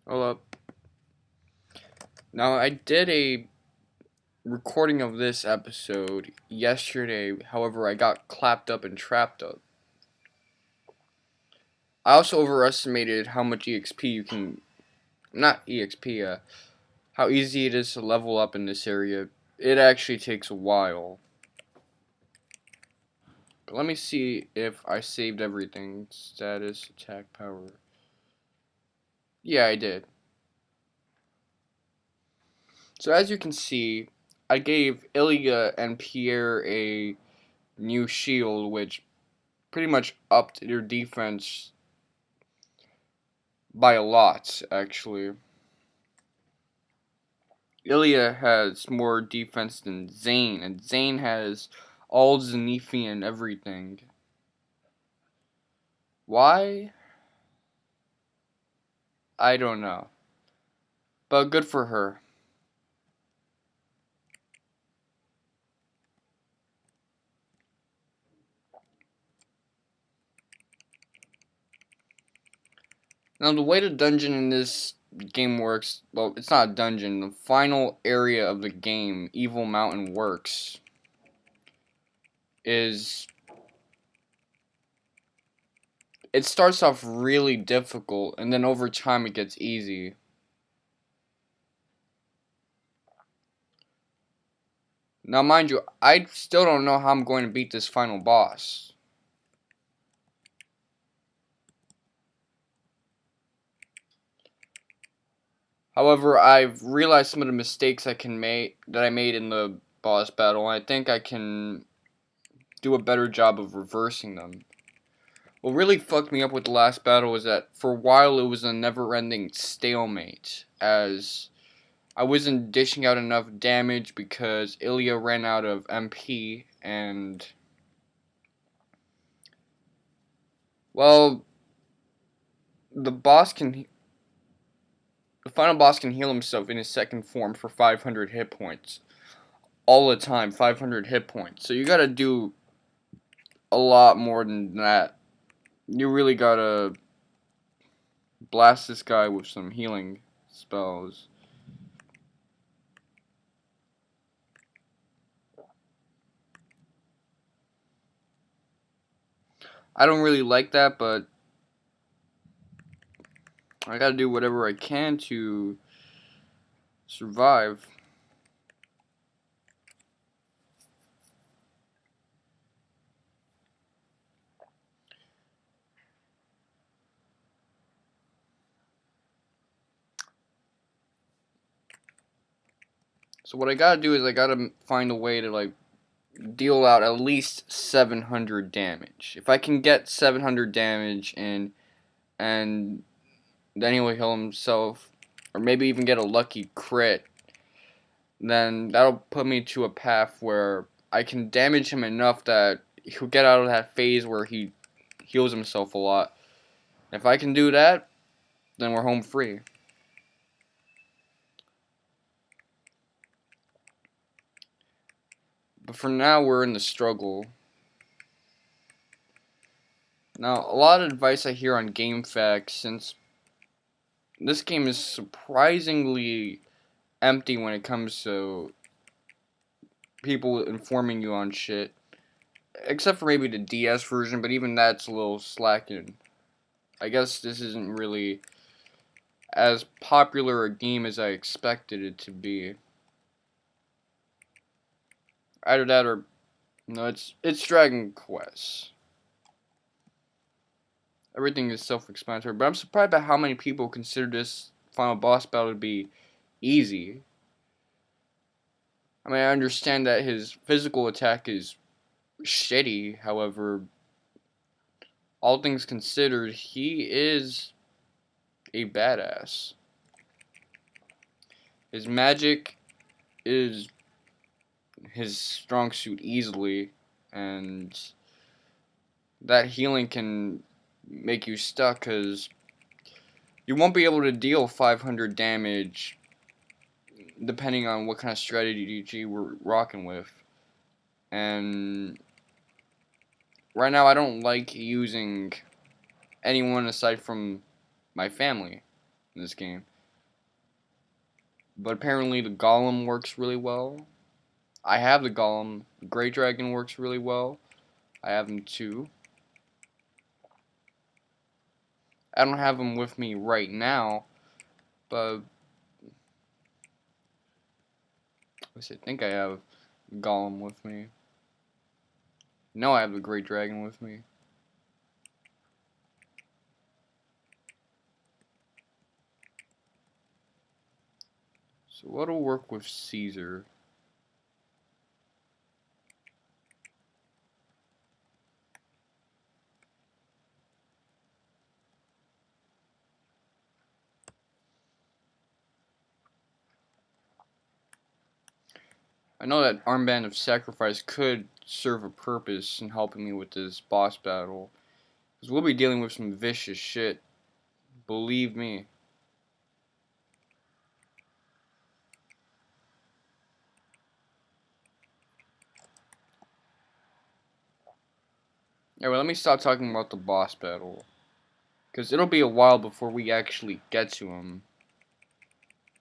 Hold up. Now, I did a recording of this episode yesterday, however, I got clapped up and trapped up. I also overestimated how much EXP you can. Not EXP, how easy it is to level up in this area. It actually takes a while. But let me see if I saved everything. Status, attack power. Yeah, I did. So as you can see, I gave Ilya and Pierre a new shield, which pretty much upped their defense by a lot, actually. Ilya has more defense than Zane, and Zane has all Zenithian and everything. Why? I don't know. But good for her. Now, the way the dungeon in this game works, well, it's not a dungeon, the final area of the game, Evil Mountain, works, is it starts off really difficult, and then over time it gets easy. Now, mind you, I still don't know how I'm going to beat this final boss. However, I've realized some of the mistakes I made in the boss battle, and I think I can do a better job of reversing them. What really fucked me up with the last battle was that for a while it was a never-ending stalemate, as I wasn't dishing out enough damage because Ilya ran out of MP, and well, the boss can the final boss can heal himself in his second form for 500 hit points all the time, 500 hit points. So you gotta do a lot more than that. You really gotta blast this guy with some healing spells. I don't really like that, but I gotta do whatever I can to survive. So what I gotta do is I gotta find a way to like deal out at least 700 damage. If I can get 700 damage and then he will heal himself, or maybe even get a lucky crit, then that'll put me to a path where I can damage him enough that he'll get out of that phase where he heals himself a lot. If I can do that, then we're home free. But for now, we're in the struggle. Now, a lot of advice I hear on GameFAQs, since this game is surprisingly empty when it comes to people informing you on shit. Except for maybe the DS version, but even that's a little slacking. I guess this isn't really as popular a game as I expected it to be. Either that or no, it's Dragon Quest. Everything is self-explanatory, but I'm surprised by how many people consider this final boss battle to be easy. I mean, I understand that his physical attack is shitty, however, all things considered, he is a badass. His magic is his strong suit easily, and that healing can make you stuck because you won't be able to deal 500 damage depending on what kind of strategy we're rocking with. And right now I don't like using anyone aside from my family in this game. But apparently the golem works really well. I have the golem. The great dragon works really well. I have them too. I don't have them with me right now, but I think I have golem with me. No, I have the great dragon with me. So what'll work with Caesar? I know that Armband of Sacrifice could serve a purpose in helping me with this boss battle. Because we'll be dealing with some vicious shit. Believe me. Alright, let me stop talking about the boss battle. Because it'll be a while before we actually get to him.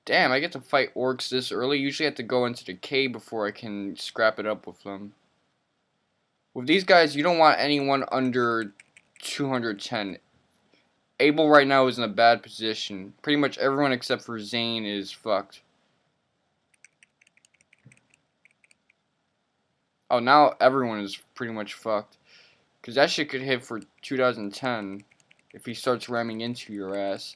Damn, I get to fight orcs this early. Usually I have to go into the cave before I can scrap it up with them. With these guys, you don't want anyone under 210. Abel right now is in a bad position. Pretty much everyone except for Zane is fucked. Oh, now everyone is pretty much fucked. Because that shit could hit for 2010 if he starts ramming into your ass.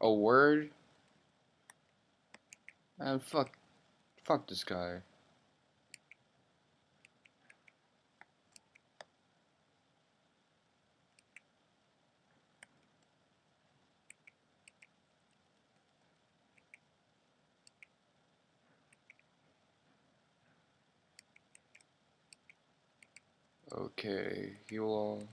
A word? Man, fuck this guy. Okay, heal all.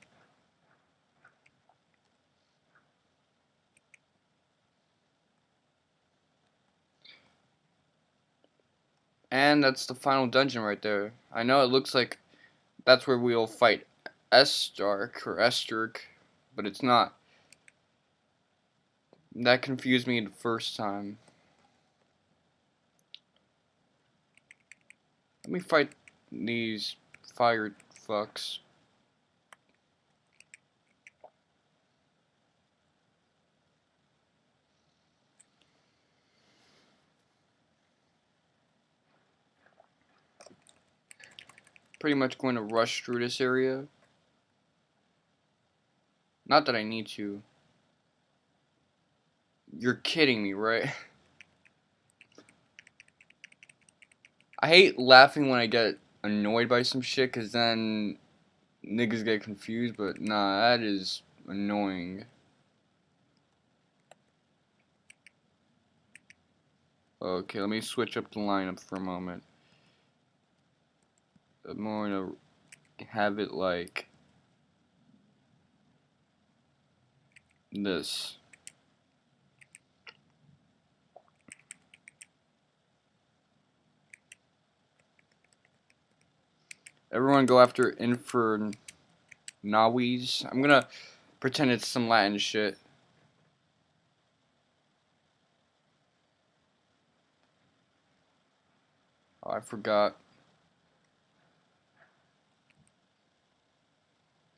And that's the final dungeon right there. I know it looks like that's where we'll fight Estark or Esterk, but it's not. That confused me the first time. Let me fight these fire fucks. Pretty much going to rush through this area. Not that I need to. You're kidding me, right? I hate laughing when I get annoyed by some shit, cause then niggas get confused, but nah, that is annoying. Okay, let me switch up the lineup for a moment. I'm going to have it like this. Everyone go after Infernawis. I'm gonna pretend it's some Latin shit. Oh, I forgot.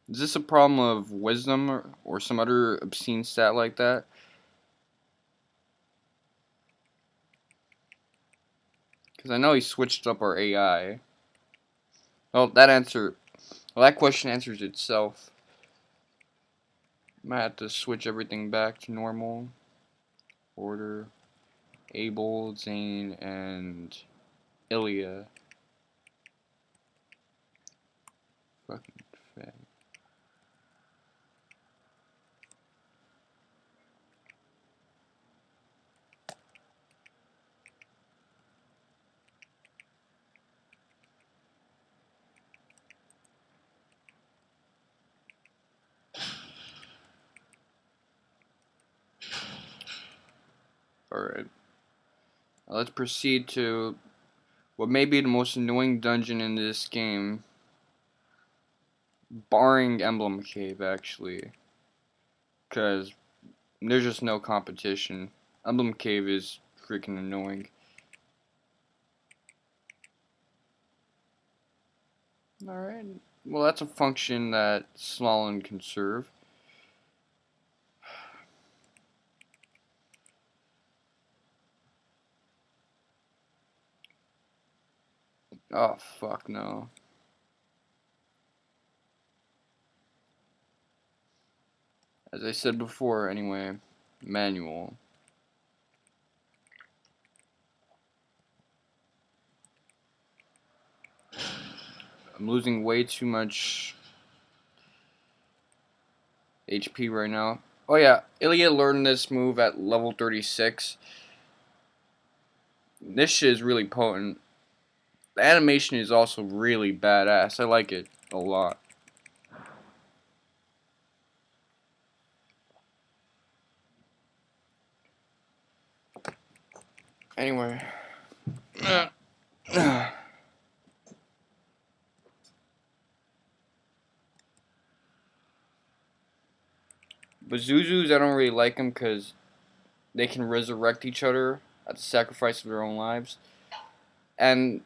Is this a problem of wisdom or some other obscene stat like that? Because I know he switched up our AI. Well, that question answers itself. I might have to switch everything back to normal. Order. Abel, Zane, and Ilya. Fucking fat. Alright. Let's proceed to what may be the most annoying dungeon in this game, barring Emblem Cave, actually, because there's just no competition. Emblem Cave is freaking annoying. Alright, well that's a function that Slalom can serve. Oh, fuck no. As I said before, anyway, manual. I'm losing way too much HP right now. Oh yeah, Ilya learned this move at level 36. This shit is really potent. The animation is also really badass. I like it a lot. Anyway. But Zuzus, I don't really like them because they can resurrect each other at the sacrifice of their own lives. And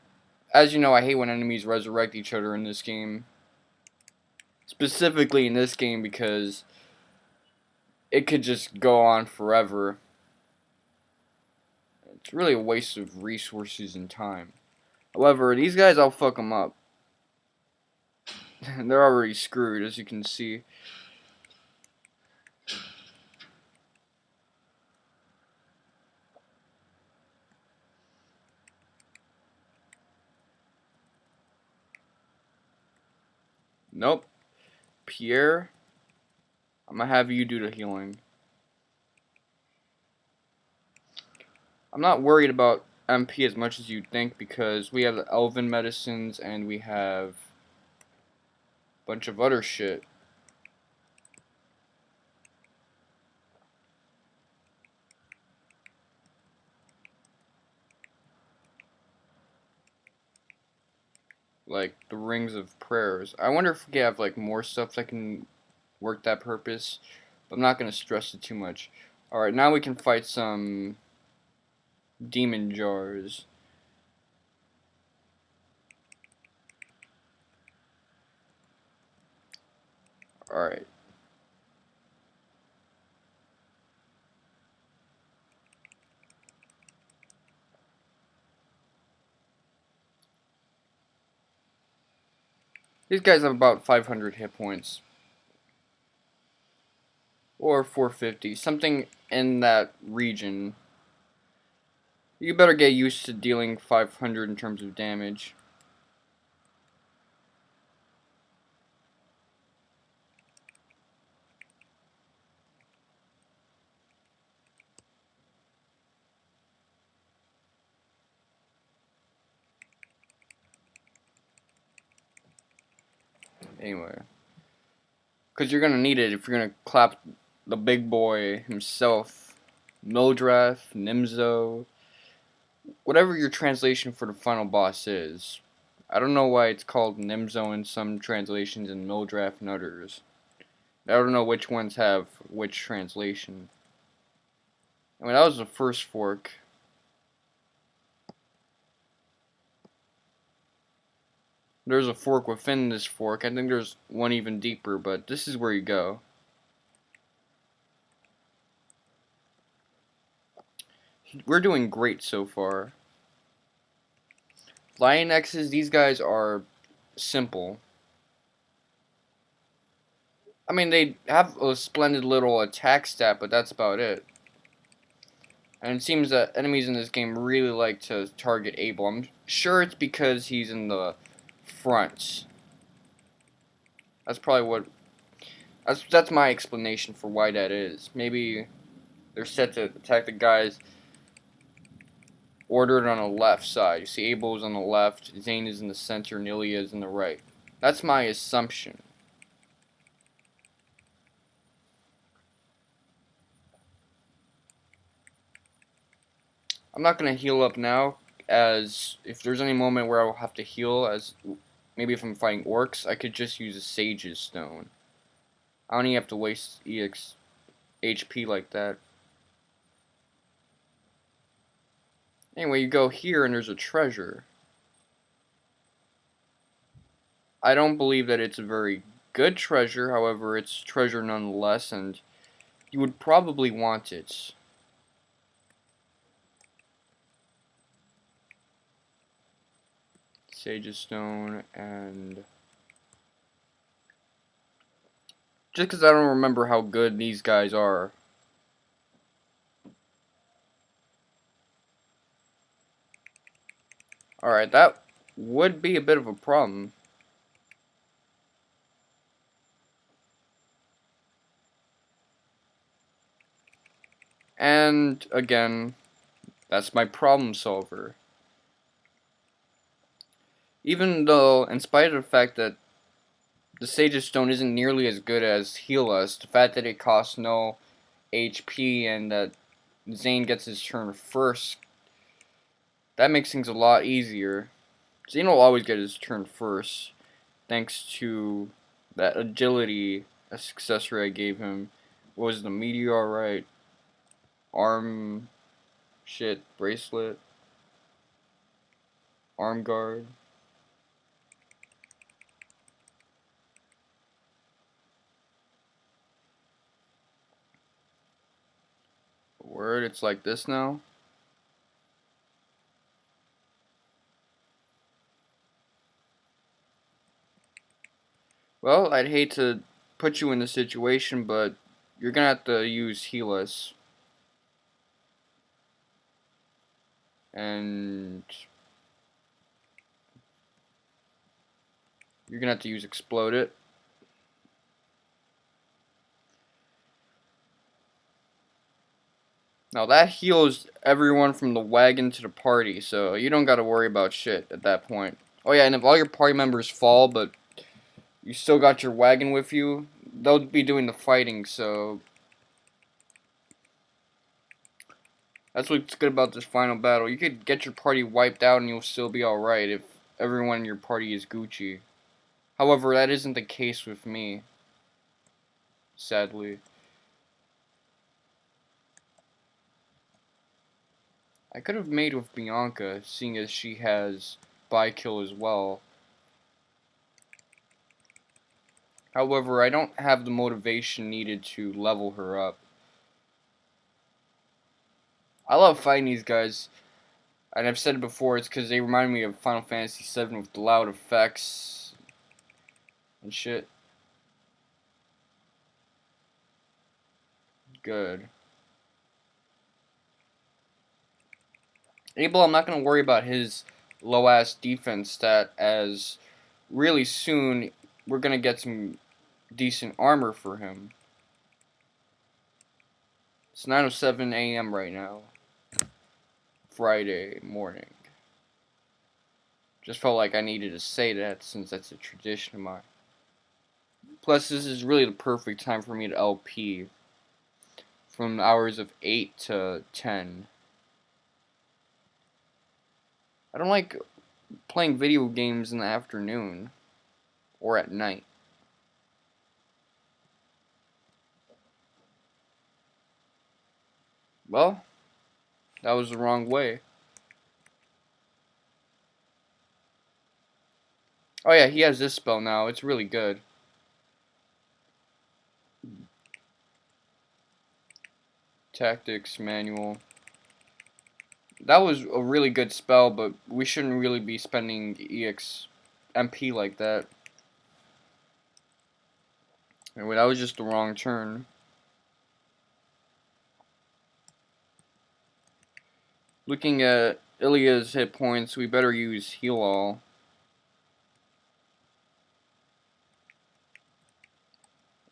as you know, I hate when enemies resurrect each other in this game. Specifically in this game because it could just go on forever. It's really a waste of resources and time. However, these guys, I'll fuck them up. They're already screwed, as you can see. Nope. Pierre, I'm gonna have you do the healing. I'm not worried about MP as much as you'd think because we have the elven medicines and we have a bunch of other shit. Like the rings of prayers. I wonder if we have like more stuff that can work that purpose. But I'm not gonna stress it too much. Alright, now we can fight some demon jars. Alright. These guys have about 500 hit points. Or 450. Something in that region. You better get used to dealing 500 in terms of damage. Anyway. Because you're going to need it if you're going to clap the big boy himself. Mildrath, Nimzo. Whatever your translation for the final boss is. I don't know why it's called Nimzo in some translations and Mildrath in others. I don't know which ones have which translation. I mean, that was the first fork. There's a fork within this fork. I think there's one even deeper, but this is where you go. We're doing great so far. Lion X's, these guys are simple. I mean, they have a splendid little attack stat, but that's about it. And it seems that enemies in this game really like to target Abel. I'm sure it's because he's in the front. That's probably what... That's my explanation for why that is. Maybe they're set to attack the guys ordered on the left side. You see Abel's on the left, Zane is in the center, and Ilya is in the right. That's my assumption. I'm not going to heal up now. as if there's any moment where I'll have to heal, as maybe if I'm fighting orcs, I could just use a Sage's Stone. I don't even have to waste EX HP like that. Anyway, you go here and there's a treasure. I don't believe that it's a very good treasure, however, it's treasure nonetheless, and you would probably want it. Sage's Stone, and just because I don't remember how good these guys are. Alright, that would be a bit of a problem. And, again, that's my problem solver. Even though, in spite of the fact that the Sage's Stone isn't nearly as good as Heal Us, the fact that it costs no HP and that Zane gets his turn first, that makes things a lot easier. Zane will always get his turn first, thanks to that agility accessory I gave him. What was the meteorite? Arm shit, bracelet, arm guard. Word, it's like this now. Well, I'd hate to put you in this situation, but you're gonna have to use Heal Us. And you're gonna have to use Explode It. Now that heals everyone from the wagon to the party, so you don't gotta worry about shit at that point. Oh yeah, and if all your party members fall, but you still got your wagon with you, they'll be doing the fighting, so that's what's good about this final battle. You could get your party wiped out and you'll still be alright if everyone in your party is Gucci. However, that isn't the case with me, sadly. I could have made with Bianca, seeing as she has by-kill as well. However, I don't have the motivation needed to level her up. I love fighting these guys, and I've said it before, it's because they remind me of Final Fantasy VII with the loud effects and shit. Good. Abel, I'm not going to worry about his low-ass defense stat, as really soon we're going to get some decent armor for him. It's 9:07 a.m. right now. Friday morning. Just felt like I needed to say that since that's a tradition of mine. Plus, this is really the perfect time for me to LP. From hours of 8 to 10. I don't like playing video games in the afternoon. Or at night. Well, that was the wrong way. Oh yeah, he has this spell now. It's really good. Tactics manual. That was a really good spell, but we shouldn't really be spending EX MP like that. Anyway, that was just the wrong turn. Looking at Ilya's hit points, we better use Heal All.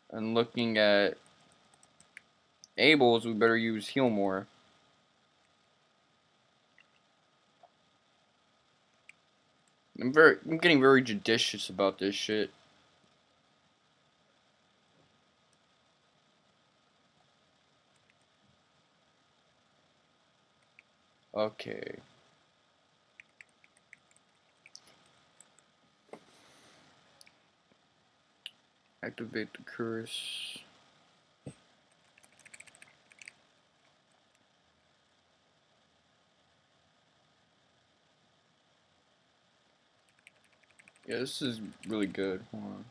And looking at Abel's, we better use Heal More. I'm getting very judicious about this shit. Okay. Activate the curse. Yeah, this is really good. Hold on.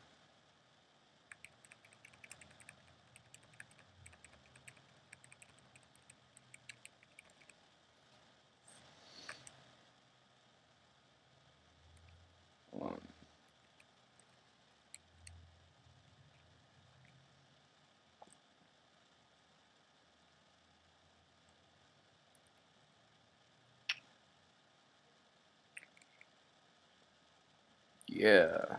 Hold on. Yeah.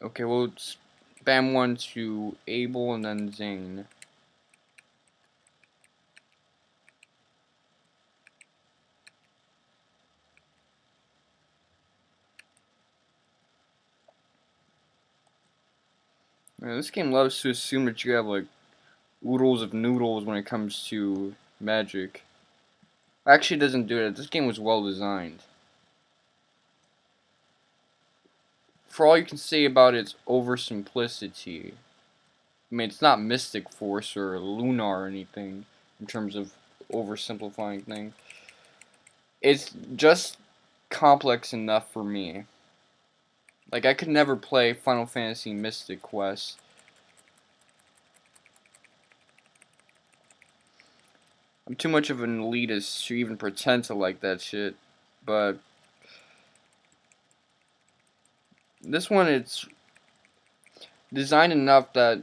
Okay, we'll spam one to Abel and then Zane. Man, this game loves to assume that you have like oodles of noodles when it comes to magic. Actually, it doesn't do it. This game was well designed. For all you can say about its oversimplicity, I mean, it's not Mystic Force or Lunar or anything in terms of oversimplifying things. It's just complex enough for me. Like, I could never play Final Fantasy Mystic Quest. I'm too much of an elitist to even pretend to like that shit. But this one, it's designed enough that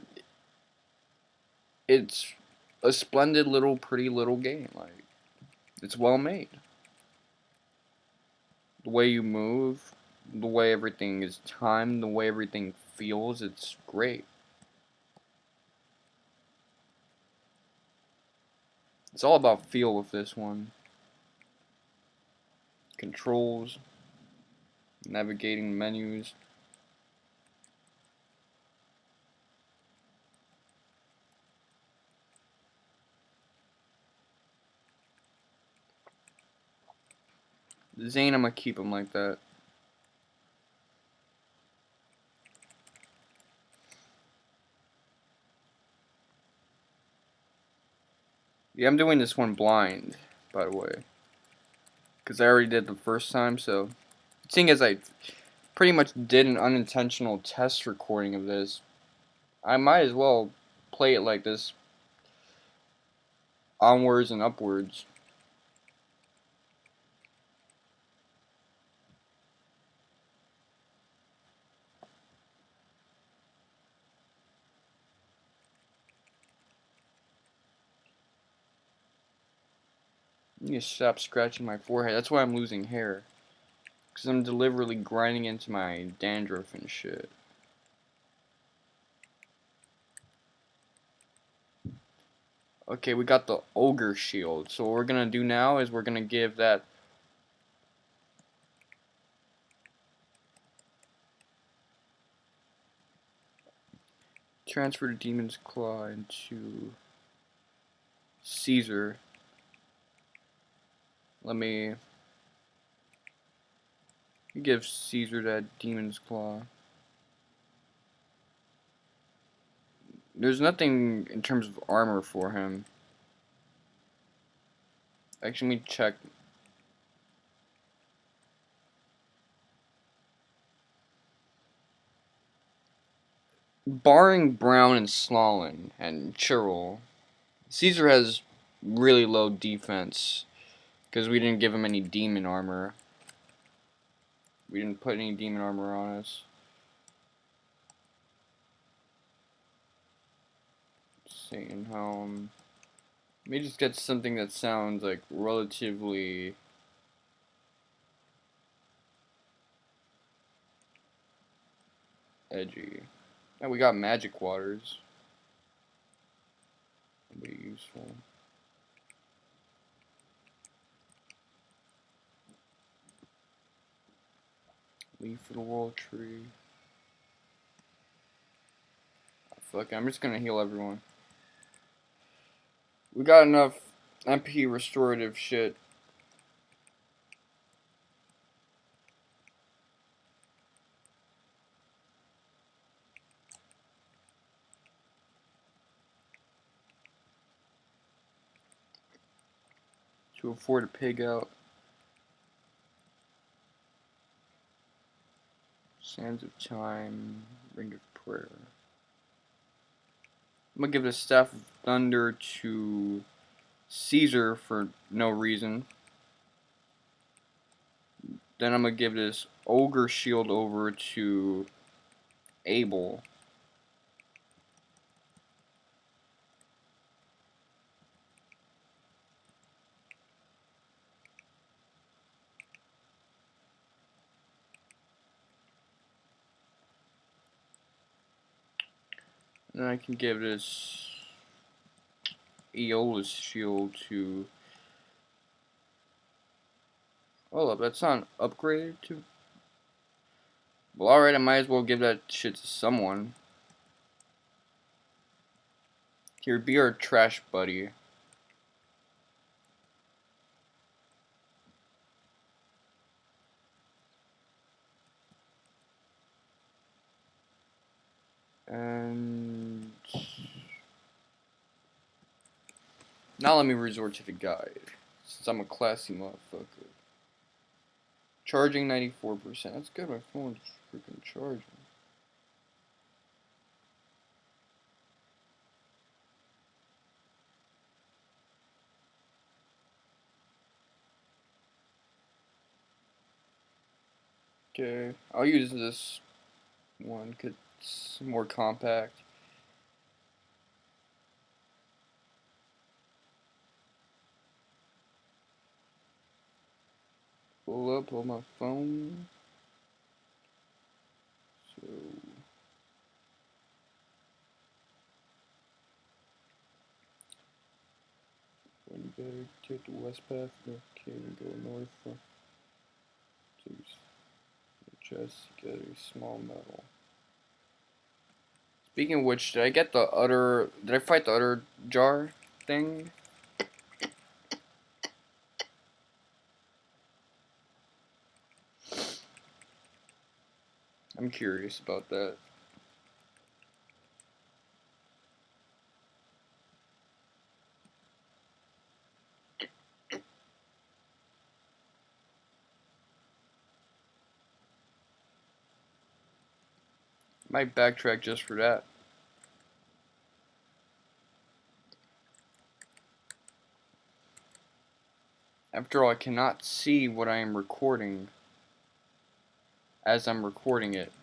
it's a splendid little, pretty little game. Like, it's well made. The way you move, the way everything is timed, the way everything feels, it's great. It's all about feel with this one. Controls, navigating menus. Zane, I'm gonna keep him like that. Yeah, I'm doing this one blind, by the way. Because I already did the first time, so. Seeing as I pretty much did an unintentional test recording of this, I might as well play it like this. Onwards and upwards. You need to stop scratching my forehead. That's why I'm losing hair. Because I'm deliberately grinding into my dandruff and shit. Okay, we got the ogre shield. So what we're gonna do now is we're gonna give that transfer the demon's claw into Caesar. Let me give Caesar that demon's claw. There's nothing in terms of armor for him. Actually, let me check. Barring Brown and Slalin and Churl, Caesar has really low defense because we didn't give him any demon armor. We didn't put any demon armor on us. Satan Helm. Let me just get something that sounds like relatively edgy. And we got magic waters. That'll be useful. Leaf for the world tree. Fuck it, I'm just gonna heal everyone. We got enough MP restorative shit. to afford a pig out. Sands of Time, Ring of Prayer. I'm gonna give the Staff of Thunder to Caesar for no reason. Then I'm gonna give this Ogre Shield over to Abel. Then I can give this Aeolus Shield to... Oh, that's not upgraded to... Well, alright, I might as well give that shit to someone. Here, be our trash buddy. And... now let me resort to the guide, since I'm a classy motherfucker. Charging 94%. That's good, my phone's freaking charging. Okay, I'll use this one because it's more compact. Pull up on my phone. So when you better take the west path, okay, and go north to chest, get a small metal. Speaking of which, did I get the other? Did I fight the other jar thing? I'm curious about that. Might backtrack just for that. After all, I cannot see what I am recording as I'm recording it,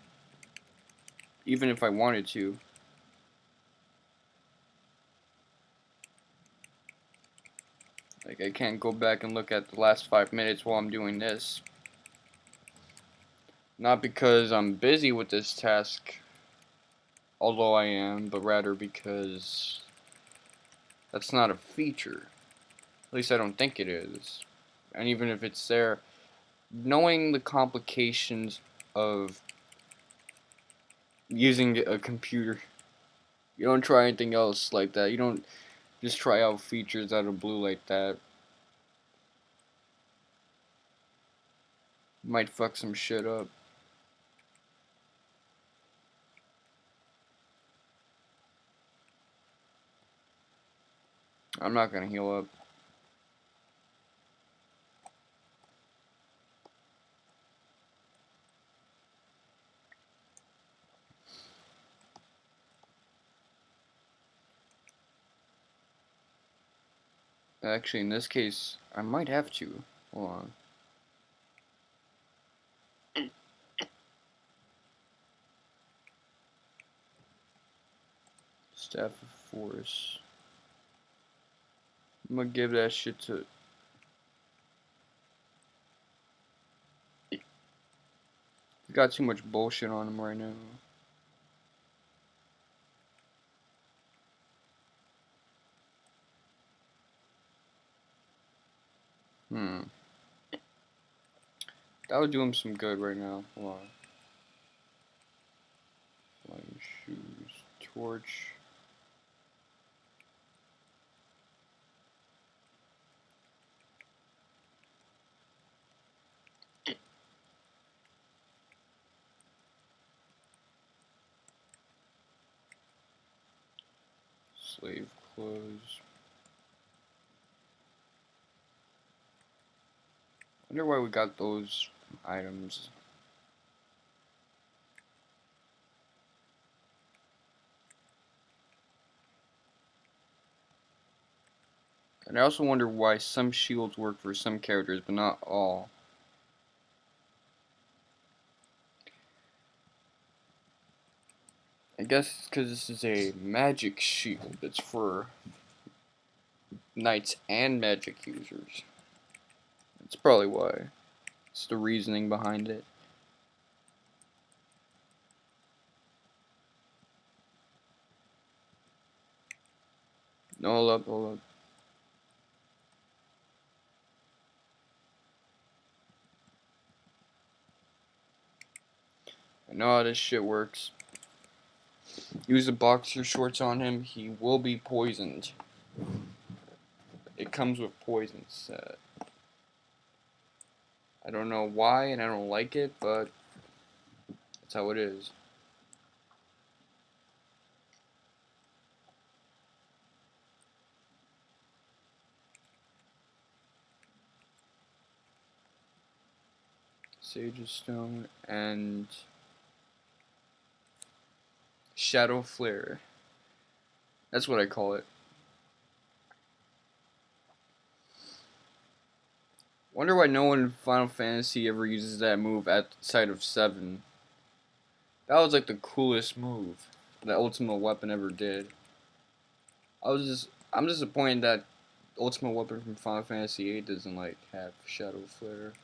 even if I wanted to. Like, I can't go back and look at the last 5 minutes while I'm doing this. Not because I'm busy with this task, although I am, but rather because that's not a feature. At least I don't think it is. And even if it's there, knowing the complications of using a computer, you don't try anything else like that. You don't just try out features out of blue like that. Might fuck some shit up. I'm not gonna heal up. Actually, in this case, I might have to. Hold on. Staff of Force. I'm gonna give that shit to... He's got too much bullshit on him right now. That would do him some good right now. Hold on. Flying shoes. Torch. Slave clothes. Wonder why we got those items. And I also wonder why some shields work for some characters, but not all. I guess it's because this is a magic shield. It's for knights and magic users. That's probably why. It's the reasoning behind it. No, hold up, hold up. I know how this shit works. Use the boxer shorts on him, he will be poisoned. It comes with poison set. I don't know why, and I don't like it, but that's how it is. Sage of Stone and Shadow Flare. That's what I call it. Wonder why no one in Final Fantasy ever uses that move outside of 7. That was like the coolest move that Ultimate Weapon ever did. I'm disappointed that Ultimate Weapon from Final Fantasy 8 doesn't like have Shadow Flare.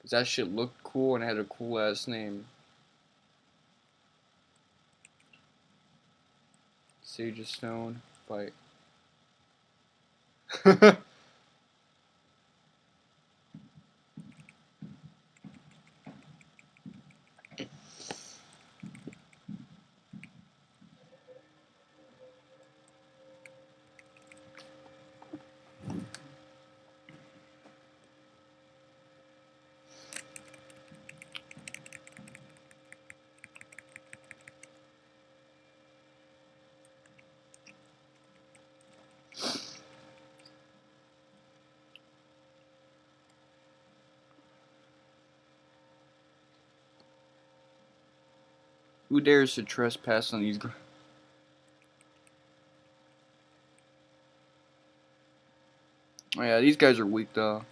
Cause that shit looked cool and had a cool ass name. Sage of Stone, fight. Who dares to trespass on these? Oh yeah, these guys are weak though.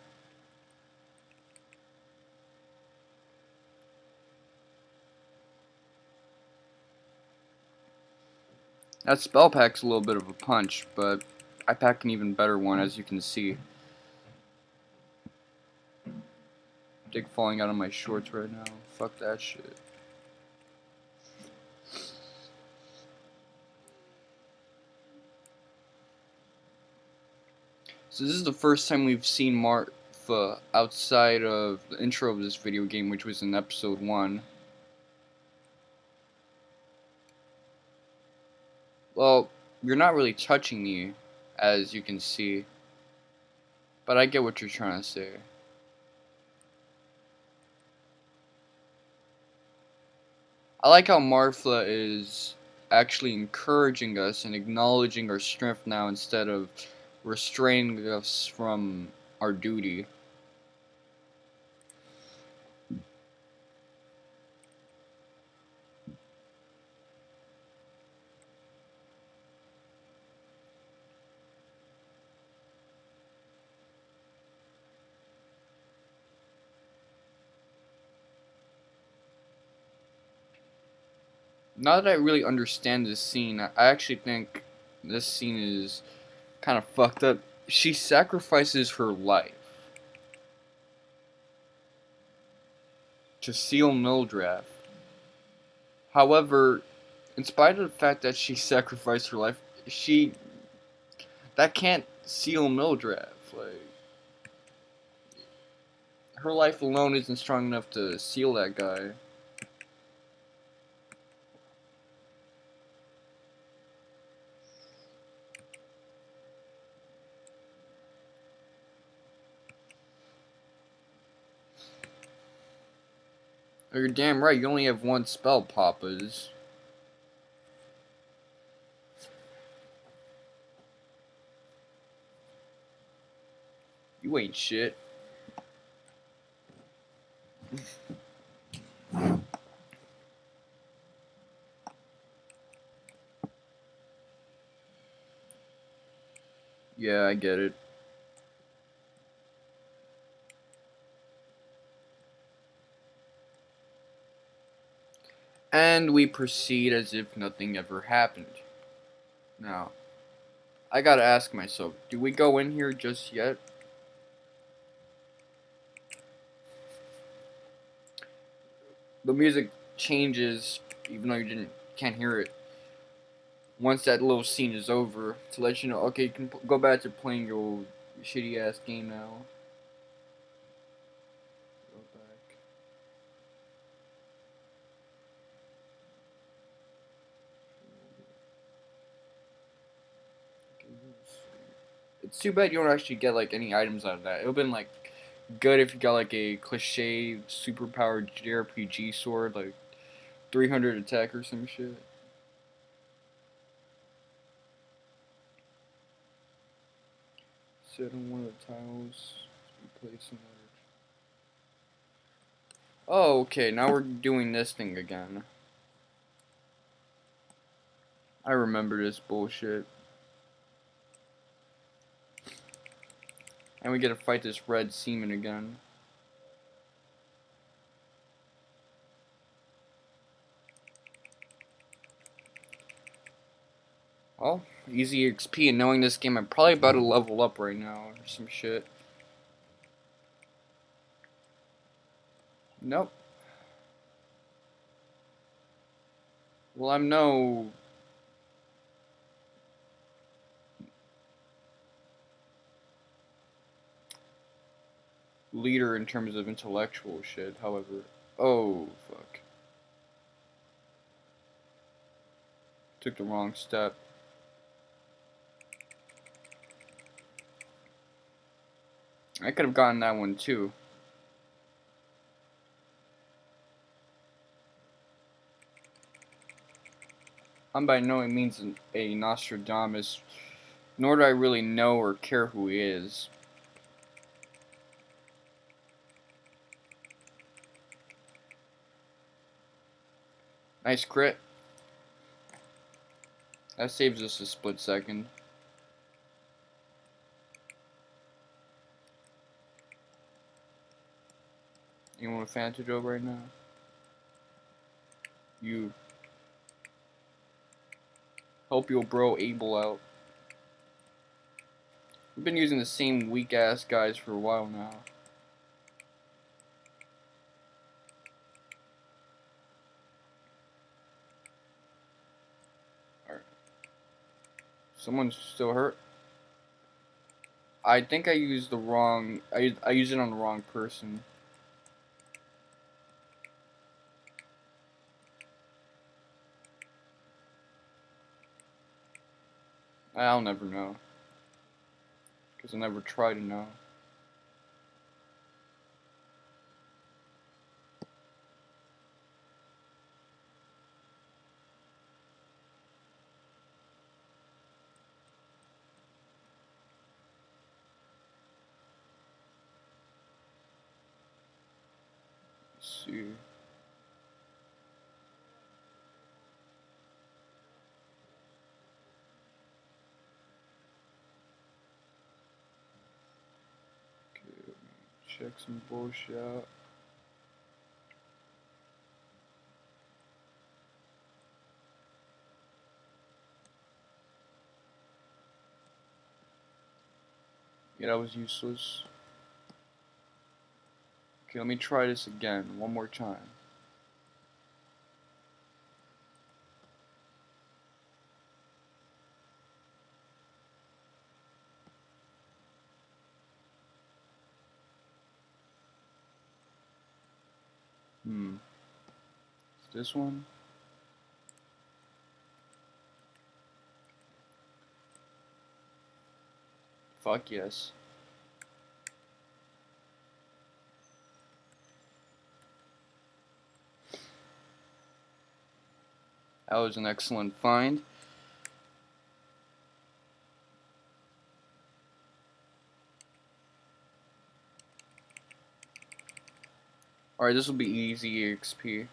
That spell pack's a little bit of a punch, but I pack an even better one, as you can see. Dick falling out of my shorts right now. Fuck that shit. So this is the first time we've seen Martha outside of the intro of this video game, which was in episode 1. Well, you're not really touching me, as you can see. But I get what you're trying to say. I like how Martha is actually encouraging us and acknowledging our strength now instead of restraining us from our duty. Now that I really understand this scene, I actually think this scene is kind of fucked up. She sacrifices her life to seal Mildred. However, in spite of the fact that she sacrificed her life, that can't seal Mildred. Like, her life alone isn't strong enough to seal that guy. Oh, you're damn right, you only have one spell, Papas. You ain't shit. Yeah, I get it. And we proceed as if nothing ever happened. Now, I gotta ask myself, do we go in here just yet? The music changes, even though you can't hear it. Once that little scene is over, to let you know, okay, you can go back to playing your shitty ass game now. Go back. It's too bad you don't actually get like any items out of that. It would've been like good if you got like a cliche superpowered JRPG sword, like 300 attack or some shit. Set on one of the tiles. Replace another. Oh, okay. Now we're doing this thing again. I remember this bullshit. And we get to fight this red seaman again. Well, easy XP, and knowing this game, I'm probably about to level up right now or some shit. Nope. Well, I'm no leader in terms of intellectual shit, however. Oh, fuck. Took the wrong step. I could have gotten that one too. I'm by no means a Nostradamus, nor do I really know or care who he is. Nice crit. That saves us a split second. Anyone with Fantajoke right now? You. Help your bro Abel out. We've been using the same weak ass guys for a while now. Alright. Someone's still hurt. I think I used the wrong. I used it on the wrong person. I'll never know. Because I never try to know. Let's see. Okay, check some bullshit out. Yeah, that was useless. Okay, let me try this again, one more time. It's this one? Fuck yes. That was an excellent find. Alright, this will be easy EXP.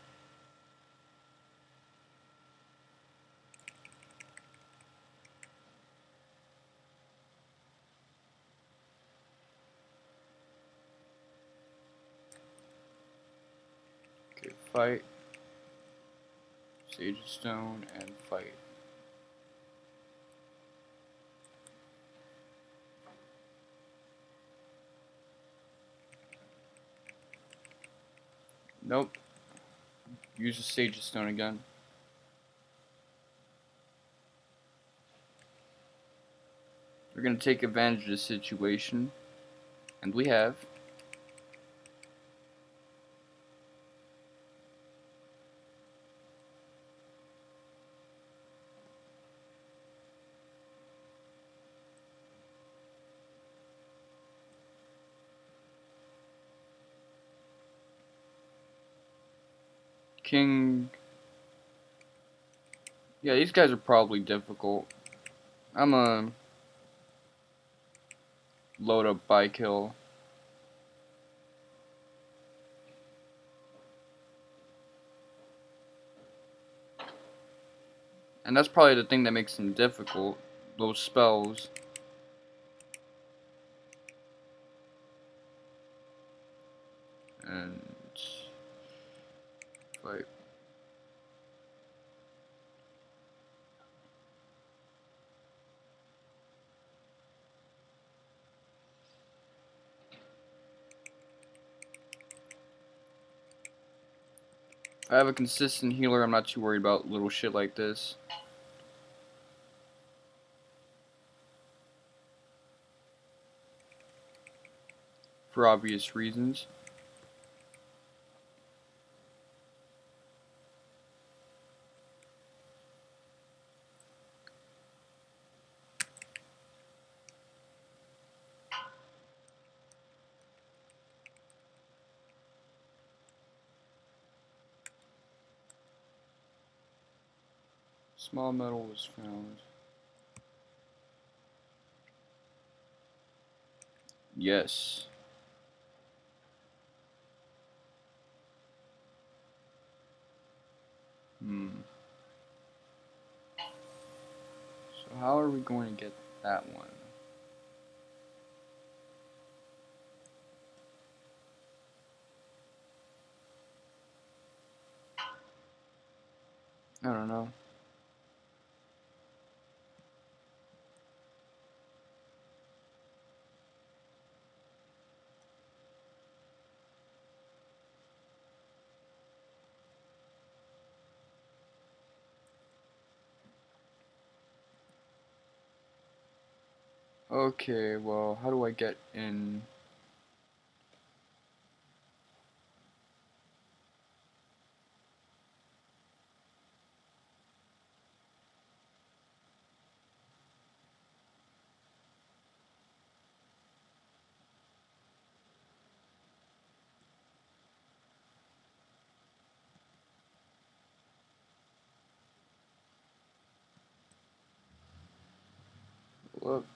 Okay, fight. Sage Stone and fight. Nope. Use the Sage Stone again. We're gonna take advantage of the situation, and we have. King. Yeah, these guys are probably difficult. I'm a load up by kill. And that's probably the thing that makes them difficult. Those spells. And fight. If I have a consistent healer, I'm not too worried about little shit like this. For obvious reasons. Small metal was found. Yes. So how are we going to get that one? I don't know. Okay, well, how do I get in? Look.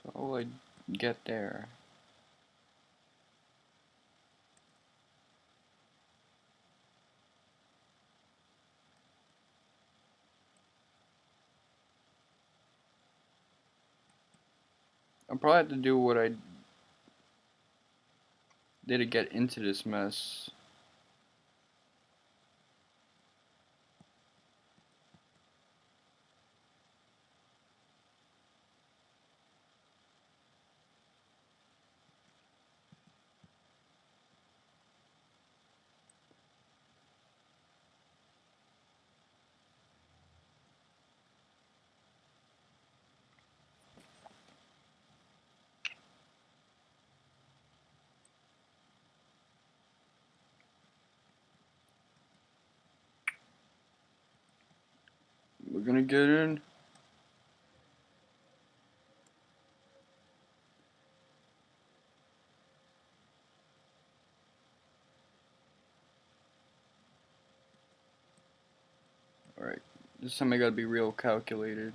So how will I get there? I'll probably have to do what I did to get into this mess. We're gonna get in. This time I gotta be real calculated.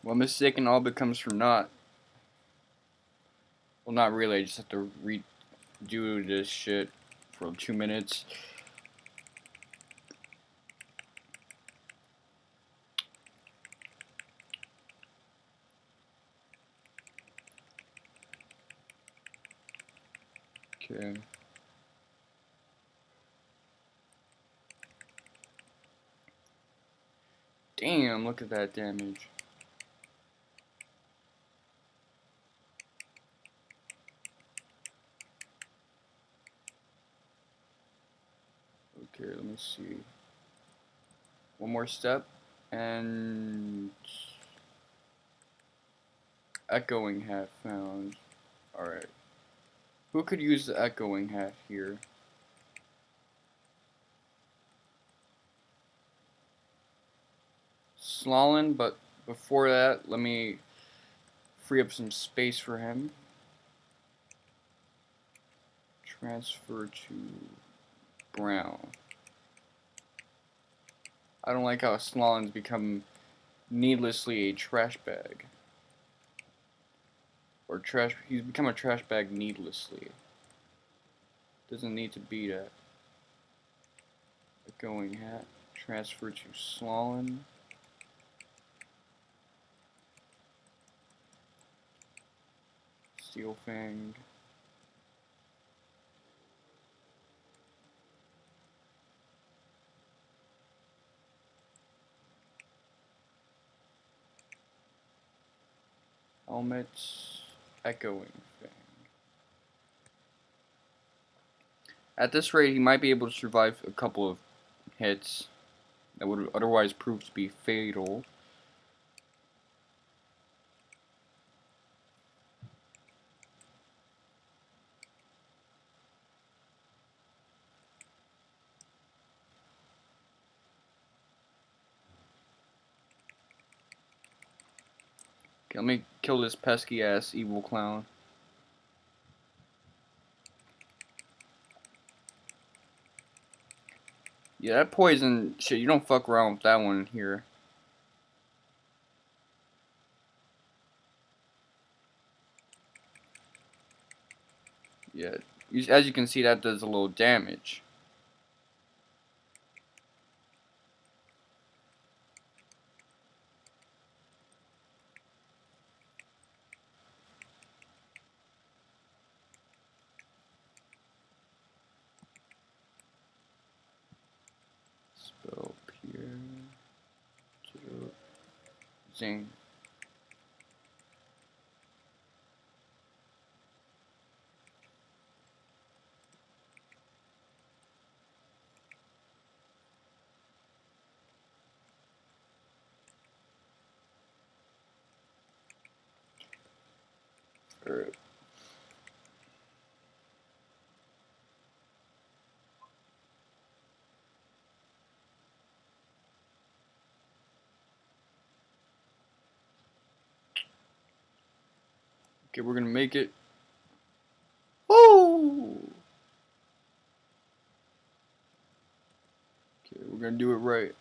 Well, mistaken all becomes for naught. Well, not really. I just have to redo this shit for 2 minutes. Okay. Damn, look at that damage. Okay, let me see. One more step, and echoing hat found. Alright. Who could use the echoing hat here? Slalin, but before that, let me free up some space for him. Transfer to Brown. I don't like how Slalin's become needlessly a trash bag. Or he's become a trash bag needlessly. Doesn't need to be that. Echoing hat. Transfer to Slalin. Steel Fang. Helmets. Echoing Fang. At this rate, he might be able to survive a couple of hits that would otherwise prove to be fatal. Okay, let me kill this pesky ass evil clown. Yeah, that poison shit, you don't fuck around with that one here. Yeah, as you can see, that does a little damage. Spell Pierre. Zing. Alright. Okay, we're gonna make it. Woo! Okay, we're gonna do it right.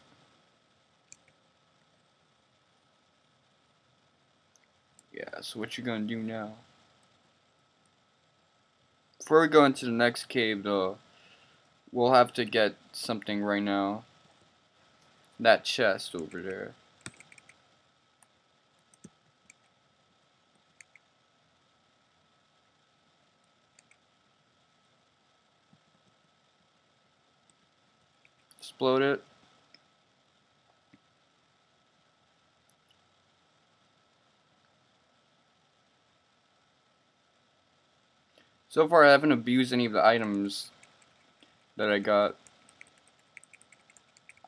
Yeah, so what you gonna do now? Before we go into the next cave, though, we'll have to get something right now. That chest over there. Explode it. So far, I haven't abused any of the items that I got.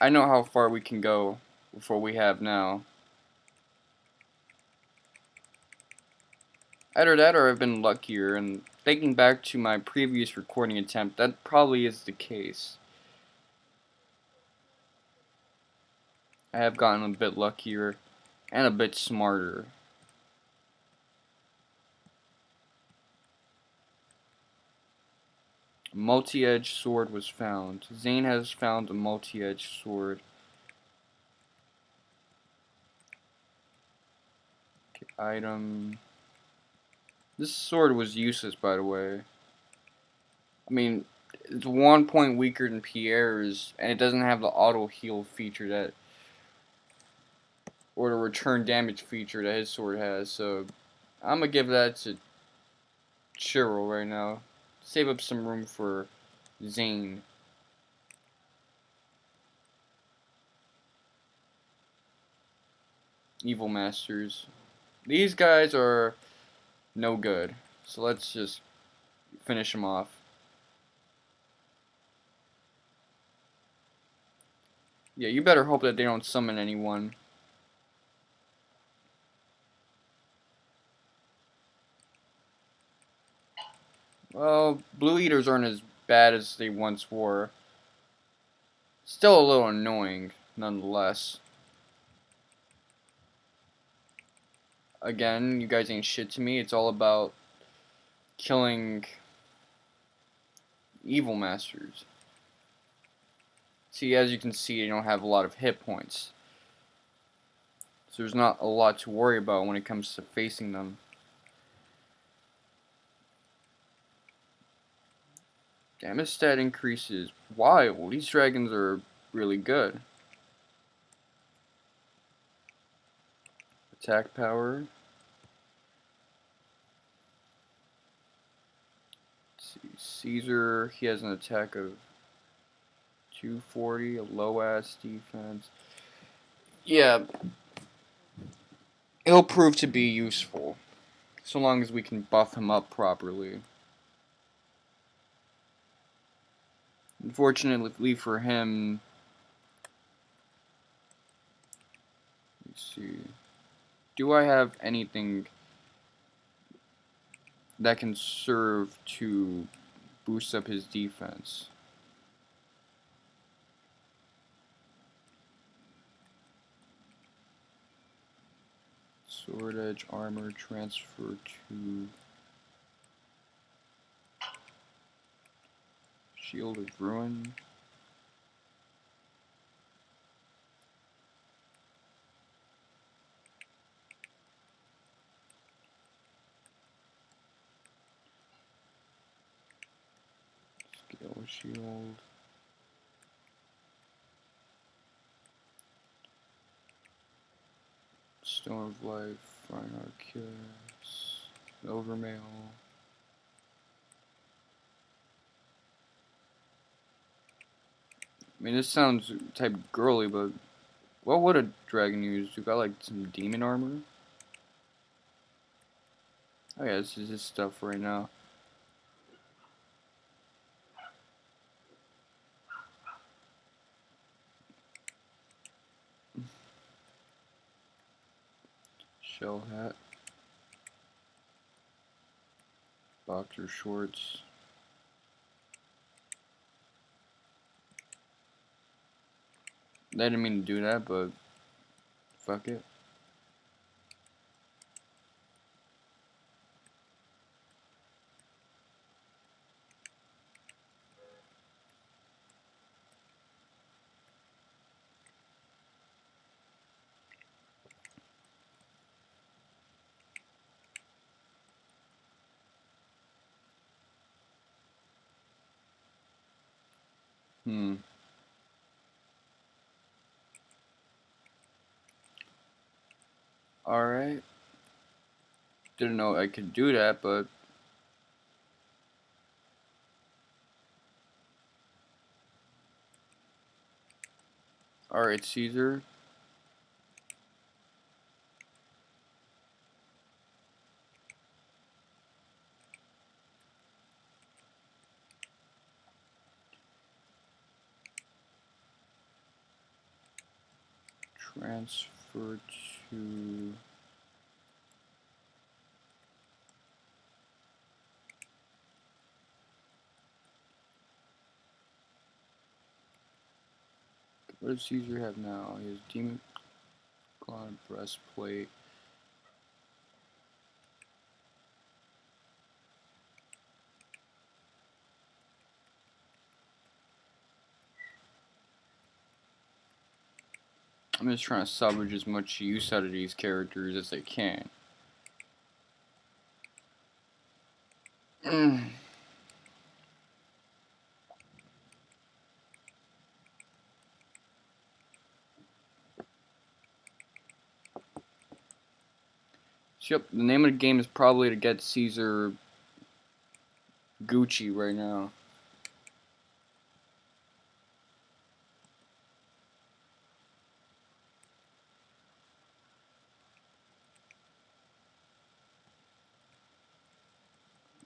I know how far we can go before we have now. Either that or I've been luckier, and thinking back to my previous recording attempt, that probably is the case. I have gotten a bit luckier and a bit smarter. A multi-edged sword was found. Zane has found a multi-edged sword. Okay, item. This sword was useless, by the way. I mean, it's 1 point weaker than Pierre's, and it doesn't have the auto heal feature that, or the return damage feature that his sword has. So I'm gonna give that to Cheryl right now. Save up some room for Zane. Evil Masters. These guys are no good. So let's just finish them off. Yeah, you better hope that they don't summon anyone. Well, Blue Eaters aren't as bad as they once were. Still a little annoying, nonetheless. Again, you guys ain't shit to me. It's all about killing Evil Masters. See, as you can see, they don't have a lot of hit points. So there's not a lot to worry about when it comes to facing them. Damage stat increases. Why? Well, these dragons are really good. Attack power. Let's see. Caesar, he has an attack of 240, a low ass defense. Yeah, he'll prove to be useful, so long as we can buff him up properly. Unfortunately for him, let's see, do I have anything that can serve to boost up his defense? Sword edge armor transfer to Shield of Ruin. Scale Shield. Stone of Life, Fine Arcus, Overmail. I mean, this sounds type girly, but what would a dragon use? You got like some demon armor? Oh yeah, this is his stuff right now. Shell hat. Boxer shorts. I didn't mean to do that, but fuck it. Alright. Didn't know I could do that, but alright, Caesar. Transfer to what does Caesar have now? He has Demon Claw breastplate. I'm just trying to salvage as much use out of these characters as I can. Yep, the name of the game is probably to get Caesar Gucci right now.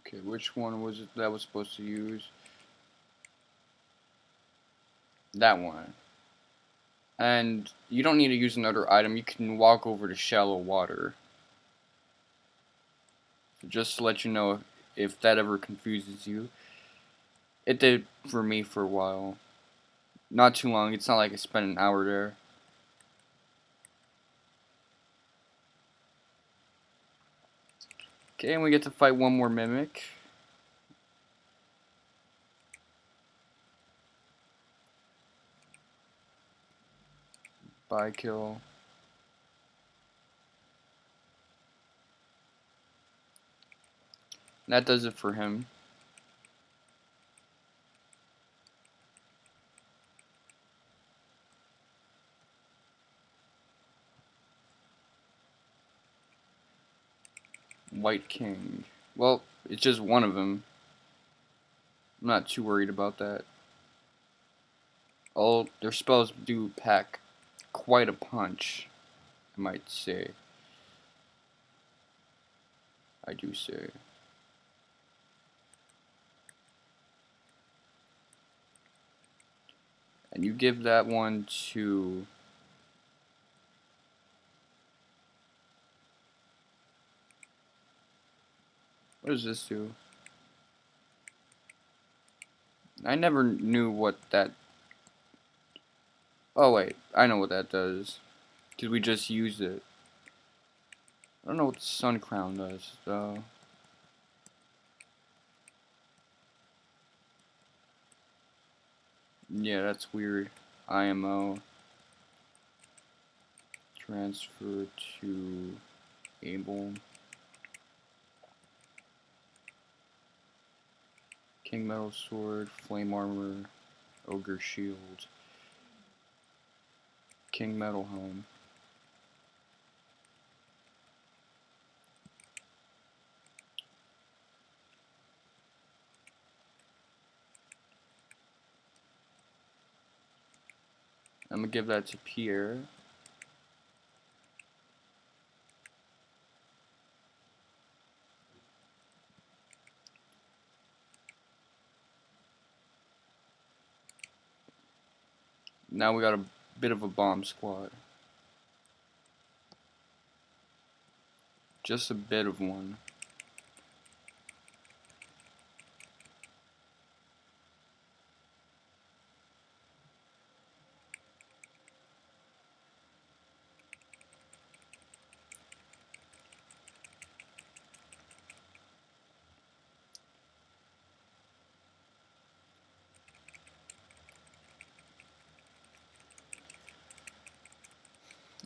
Okay, which one was it that I was supposed to use? That one. And you don't need to use another item, you can walk over to shallow water. So just to let you know if that ever confuses you. It did for me for a while. Not too long, it's not like I spent an hour there. Okay, and we get to fight one more mimic. Bye, kill. And that does it for him. White King. Well, it's just one of them. I'm not too worried about that. All their spells do pack quite a punch, I might say. I do say. And you give that one to... What does this do? I never knew what that... Oh wait, I know what that does. Because we just used it. I don't know what the Sun Crown does, though. Yeah, that's weird. IMO. Transfer to Able. King Metal Sword, Flame Armor, Ogre Shield, King Metal Helm. I'm gonna give that to Pierre. Now we got a bit of a bomb squad. Just a bit of one.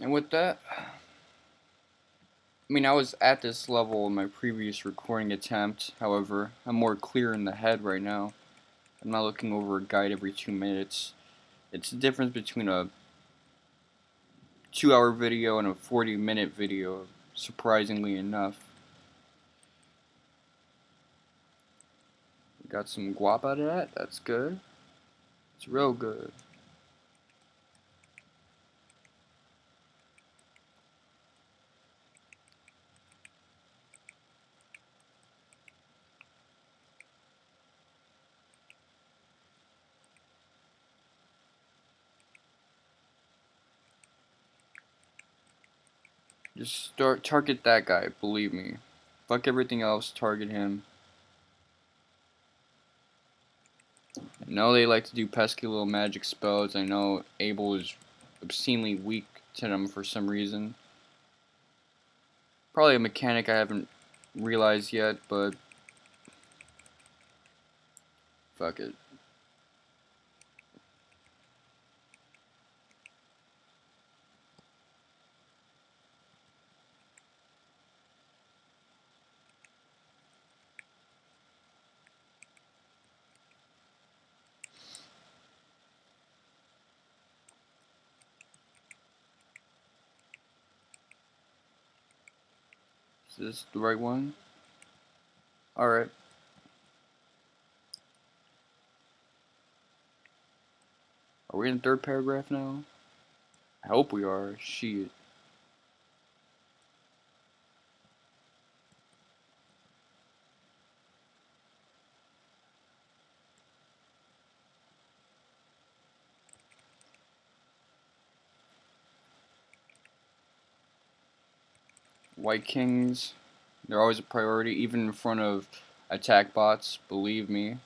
And with that, I mean, I was at this level in my previous recording attempt. However, I'm more clear in the head right now. I'm not looking over a guide every 2 minutes. It's the difference between a 2-hour video and a 40-minute video, surprisingly enough. Got some guap out of that. That's good. It's real good. Just target that guy, believe me. Fuck everything else, target him. I know they like to do pesky little magic spells. I know Abel is obscenely weak to them for some reason. Probably a mechanic I haven't realized yet, but fuck it. Is this the right one? Alright. Are we in the third paragraph now? I hope we are. Shit. White Kings, they're always a priority, even in front of attack bots, believe me.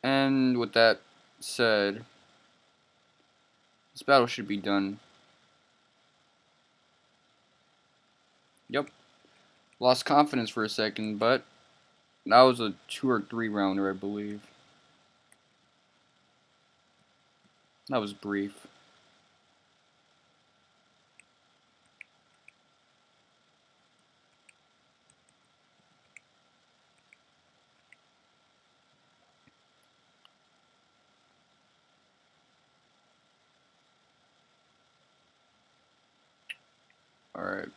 And with that said, this battle should be done. Yep. Lost confidence for a second, but that was a 2 or 3 rounder, I believe. That was brief. Alright.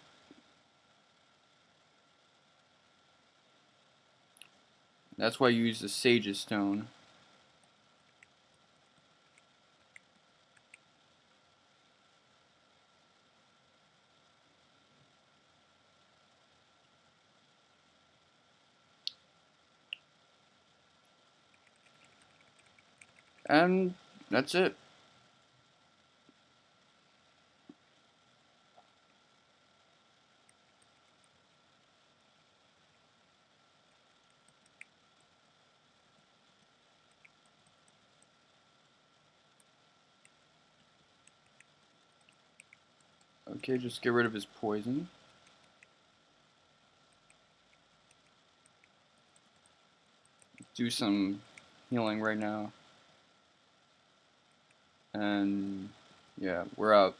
That's why you use the Sage's Stone. And that's it. Okay, just get rid of his poison. Do some healing right now. And yeah, we're out.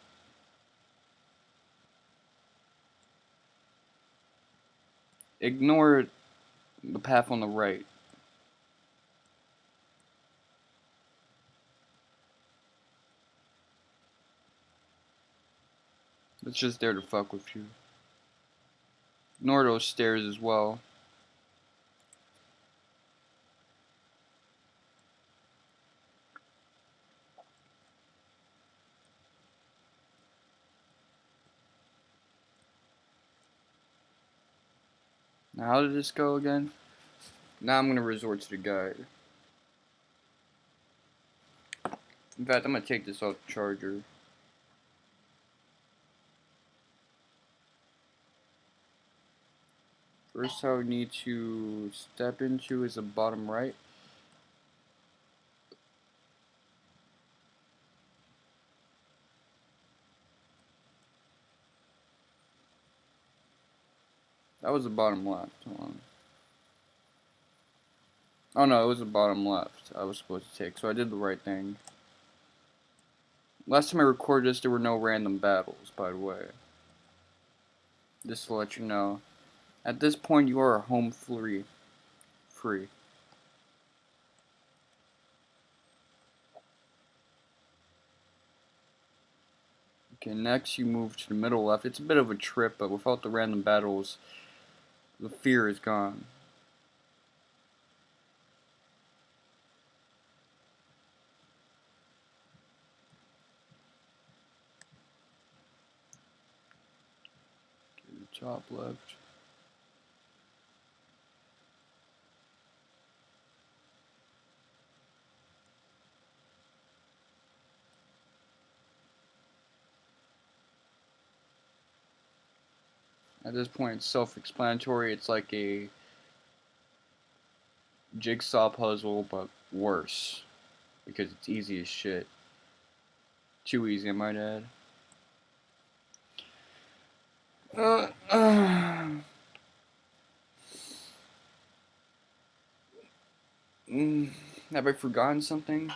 Ignore the path on the right. It's just there to fuck with you. Ignore those stairs as well. Now, how did this go again? Now I'm gonna resort to the guide. In fact, I'm gonna take this off the charger. First, how we need to step into is the bottom right. That was the bottom left. Hold on. Oh no, it was the bottom left I was supposed to take, so I did the right thing. Last time I recorded this, there were no random battles, by the way. Just to let you know. At this point, you are home free. Okay, next you move to the middle left. It's a bit of a trip, but without the random battles, the fear is gone. Top left. At this point, it's self-explanatory. It's like a jigsaw puzzle, but worse. Because it's easy as shit. Too easy, I might add. Have I forgotten something?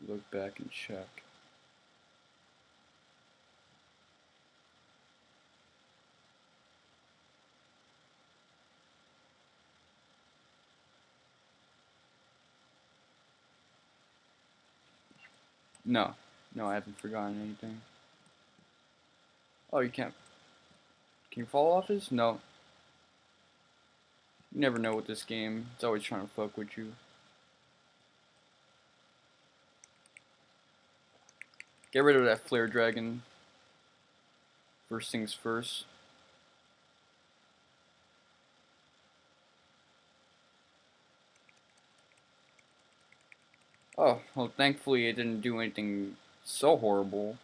Look back and check. No. No, I haven't forgotten anything. Oh, you can't. Can you fall off this? No. You never know with this game. It's always trying to fuck with you. Get rid of that flare dragon. First things first. Oh, well, thankfully it didn't do anything so horrible.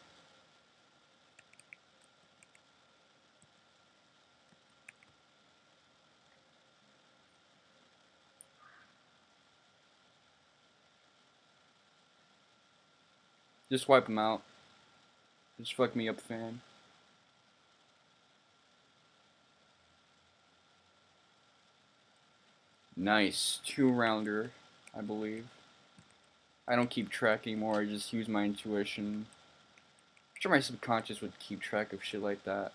Just wipe him out. Just fuck me up, fan. Nice. 2-rounder, I believe. I don't keep track anymore, I just use my intuition. I'm sure my subconscious would keep track of shit like that.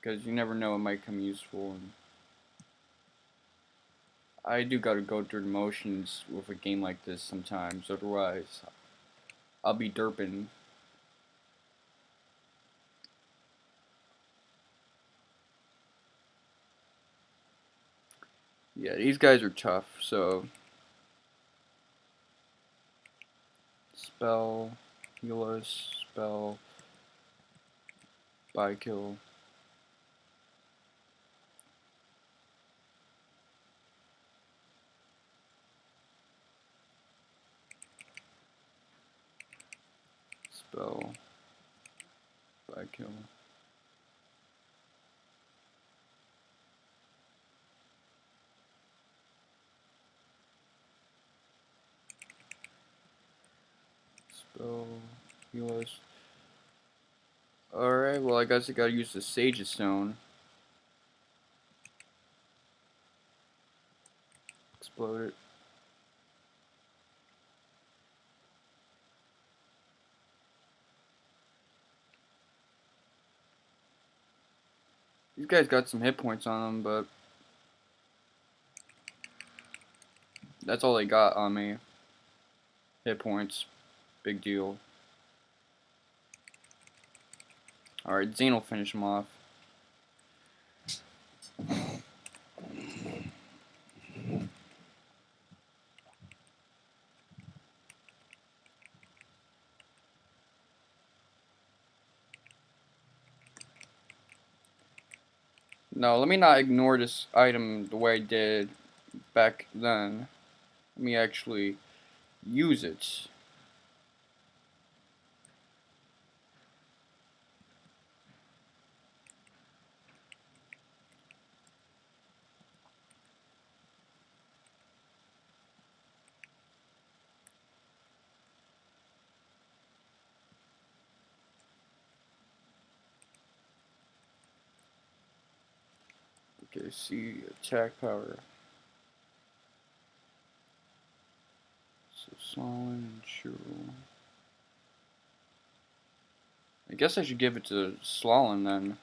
Because you never know, it might come useful. And I do gotta go through the motions with a game like this sometimes, otherwise I'll be derping. Yeah, these guys are tough, so spell, heal us, spell, buy kill. Spell, buy kill. Spell, heal us. Alright, well I guess I gotta use the Sage Stone. Explode it. These guys got some hit points on them, but that's all they got on me. Hit points. Big deal. Alright, Zane will finish him off. No, let me not ignore this item the way I did back then. Let me actually use it. Okay, see, attack power. So, Solid and Churl. I guess I should give it to Slalom then.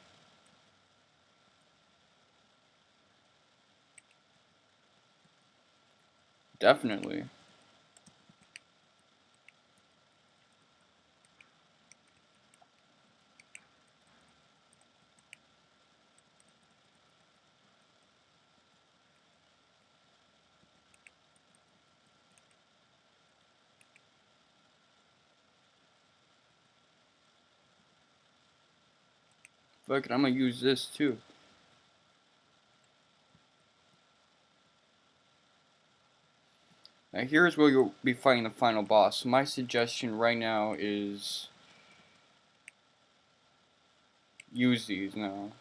Definitely. Fuck it, I'm gonna use this too. Now here's where you'll be fighting the final boss. So my suggestion right now is use these now.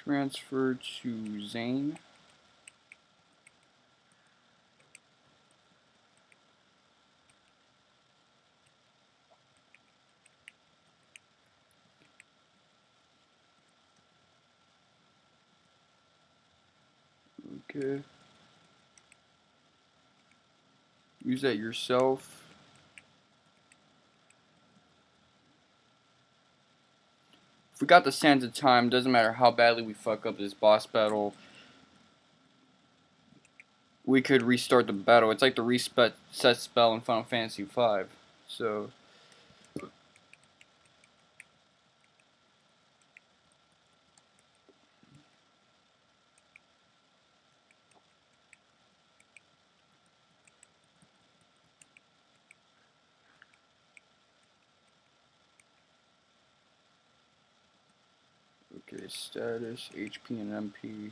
Transfer to Zane. Okay. Use that yourself. If we got the Sands of Time, doesn't matter how badly we fuck up this boss battle, we could restart the battle. It's like the reset spell in Final Fantasy V. So, okay, status, HP and MP.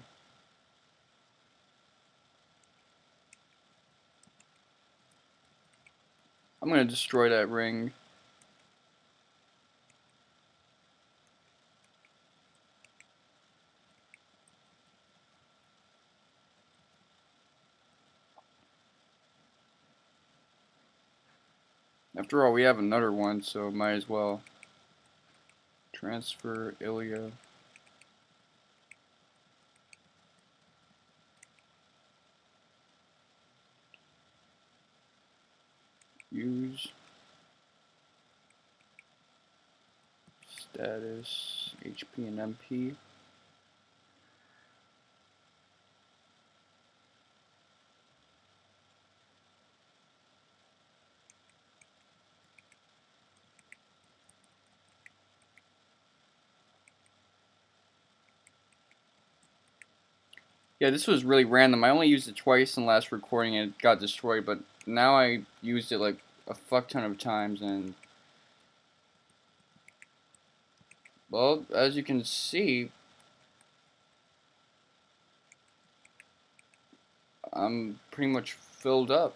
I'm gonna destroy that ring. After all, we have another one, so might as well. Transfer Ilya. Use. Status, HP and MP. Yeah, this was really random. I only used it twice in the last recording and it got destroyed, but now I used it like a fuck ton of times and, well, as you can see, I'm pretty much filled up.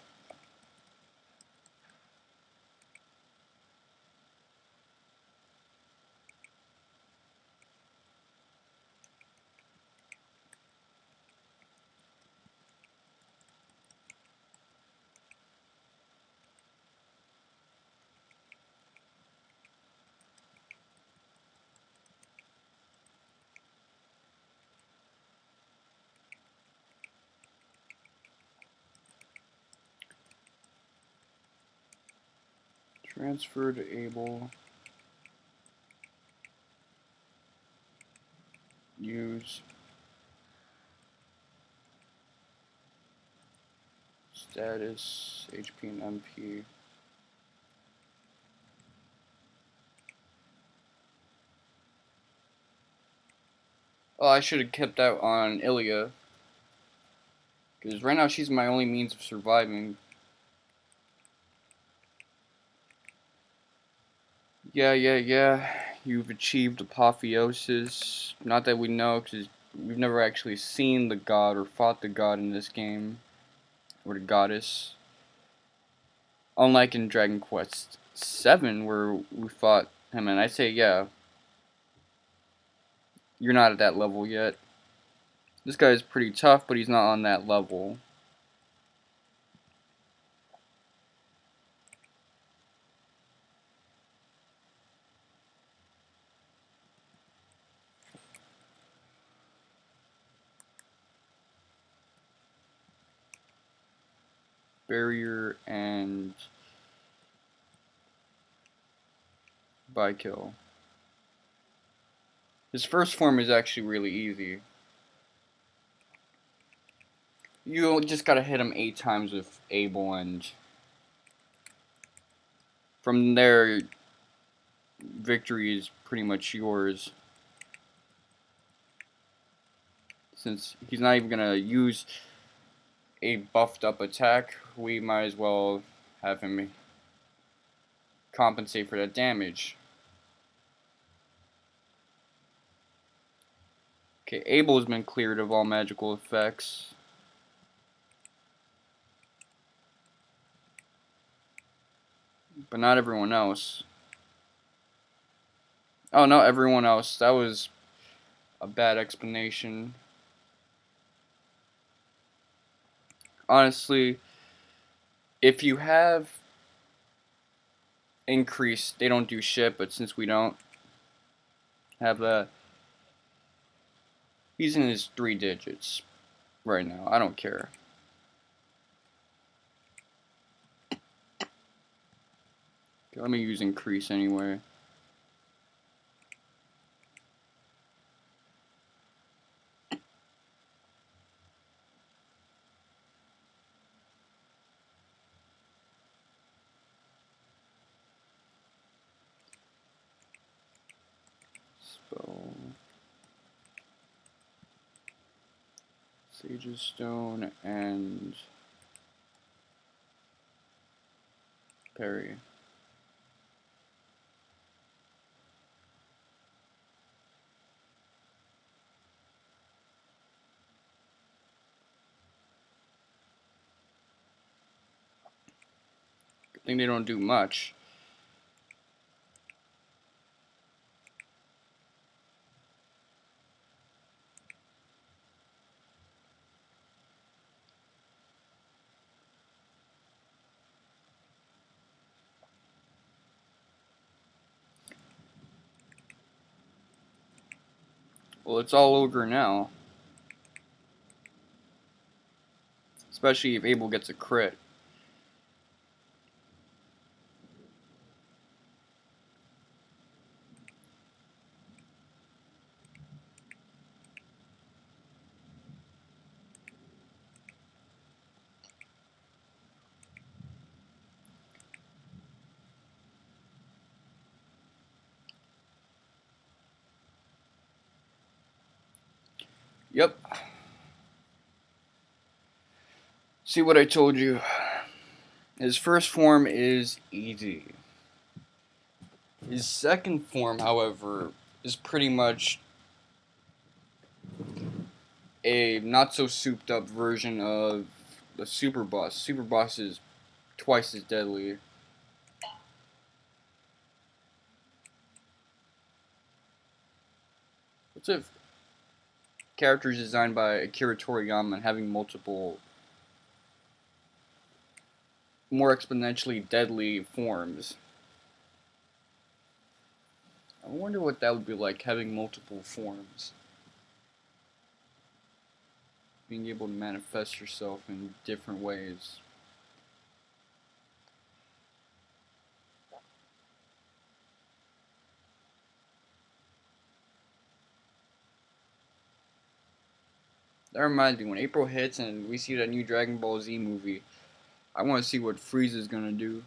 Transfer to Able. Use. Status, HP and MP. Oh, I should have kept that on Ilya. Because right now she's my only means of surviving. Yeah. You've achieved apotheosis. Not that we know, because we've never actually seen the god or fought the god in this game. Or the goddess. Unlike in Dragon Quest VII, where we fought him, and I say, yeah, you're not at that level yet. This guy is pretty tough, but he's not on that level. Barrier and by kill. His first form is actually really easy. You just gotta hit him 8 times with Able, and from there, victory is pretty much yours. Since he's not even gonna use a buffed up attack, we might as well have him compensate for that damage. Okay, Able has been cleared of all magical effects. But not everyone else. Oh, no, everyone else. That was a bad explanation. Honestly, if you have increase, they don't do shit, but since we don't have that, he's in his 3 digits. right now. I don't care. Okay, let me use increase anyway. Spell Sage's Stone and parry. Good thing they don't do much. Well, it's all over now. Especially if Abel gets a crit. Yep. See what I told you. His first form is easy. His second form, however, is pretty much a not so souped up version of the Super Boss. Super Boss is twice as deadly. What's if characters designed by Akira Toriyama and having multiple, more exponentially deadly forms? I wonder what that would be like, having multiple forms. Being able to manifest yourself in different ways. That reminds me, when April hits and we see that new Dragon Ball Z movie, I want to see what Frieza's gonna do.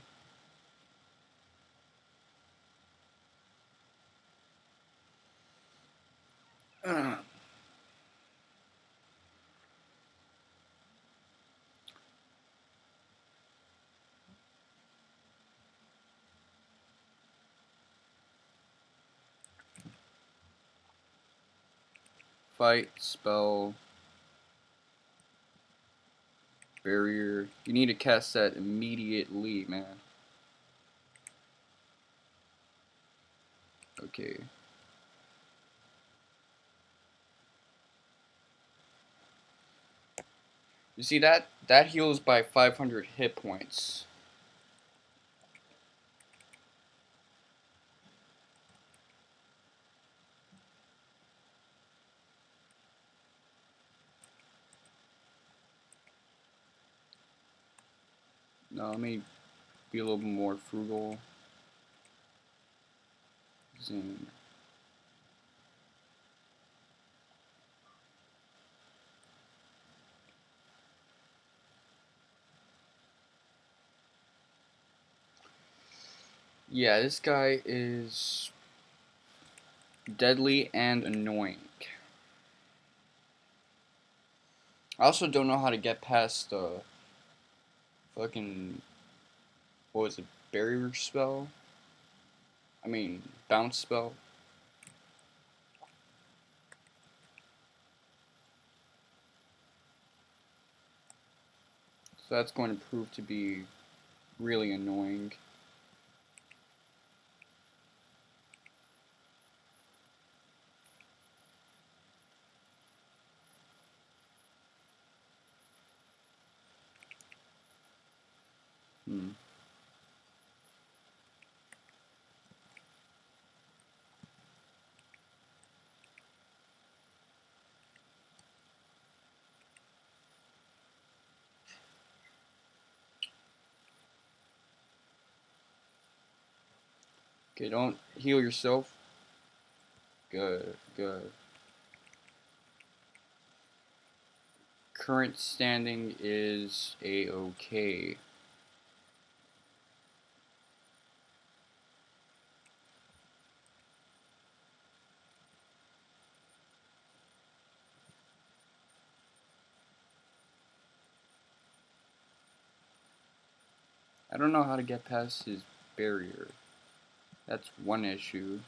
Fight, spell, barrier. You need to cast that immediately, man. Okay. You see that? That heals by 500 hit points. No, let me be a little bit more frugal. Zoom. Yeah, this guy is deadly and annoying. I also don't know how to get past the fucking, what was it, barrier spell? I mean, bounce spell. So that's going to prove to be really annoying. Hmm. Okay, don't heal yourself. Good, good. Current standing is A-OK. I don't know how to get past his barrier. That's one issue.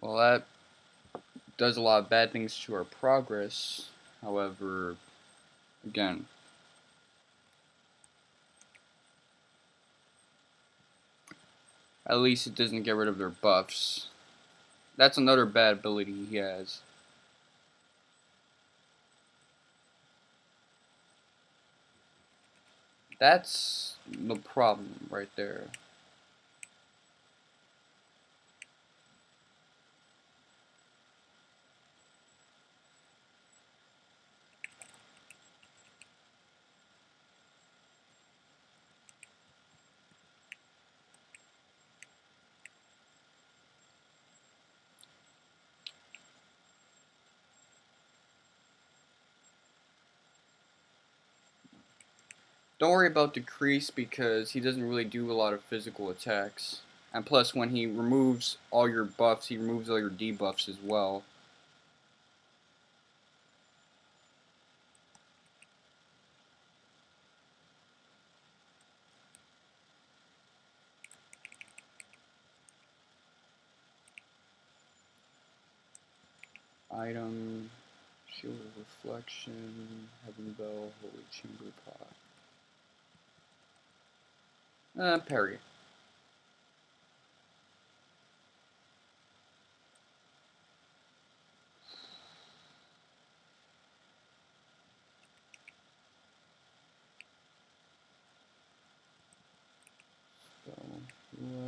Well, that does a lot of bad things to our progress. However, again, at least it doesn't get rid of their buffs. That's another bad ability he has. That's the problem right there. Don't worry about decrease because he doesn't really do a lot of physical attacks. And plus, when he removes all your buffs, he removes all your debuffs as well. Item, Shield of Reflection, Heaven Bell, Holy Chamber Pot. Parry.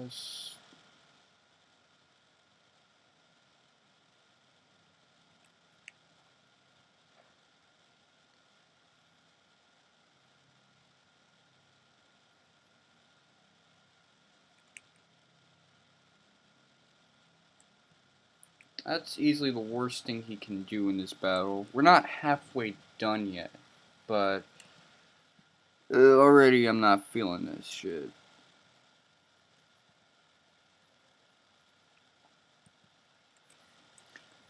Was That's easily the worst thing he can do in this battle. We're not halfway done yet, but already I'm not feeling this shit.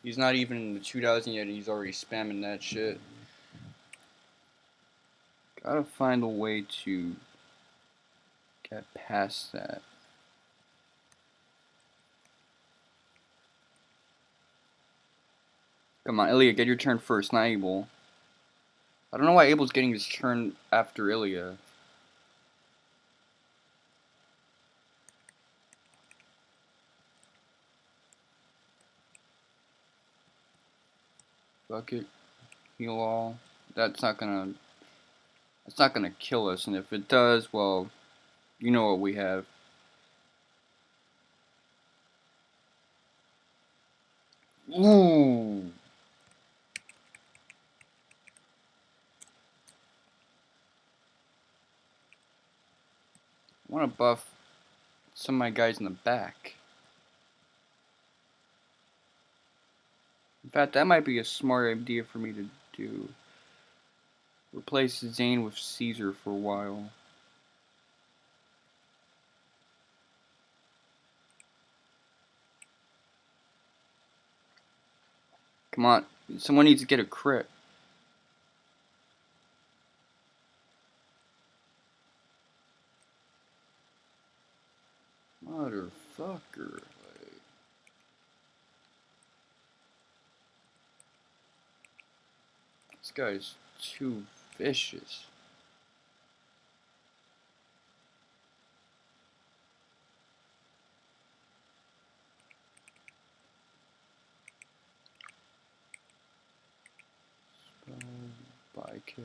He's not even in the 2000 yet, he's already spamming that shit. Gotta find a way to get past that. Come on, Ilya, get your turn first, not Abel. I don't know why Abel's getting his turn after Ilya. Bucket, heal all. That's not gonna kill us, and if it does, well, you know what we have. Ooh. I want to buff some of my guys in the back. In fact, that might be a smart idea for me to do. Replace Zane with Caesar for a while. Come on, someone needs to get a crit. Motherfucker. This guy's too vicious. Fly kill.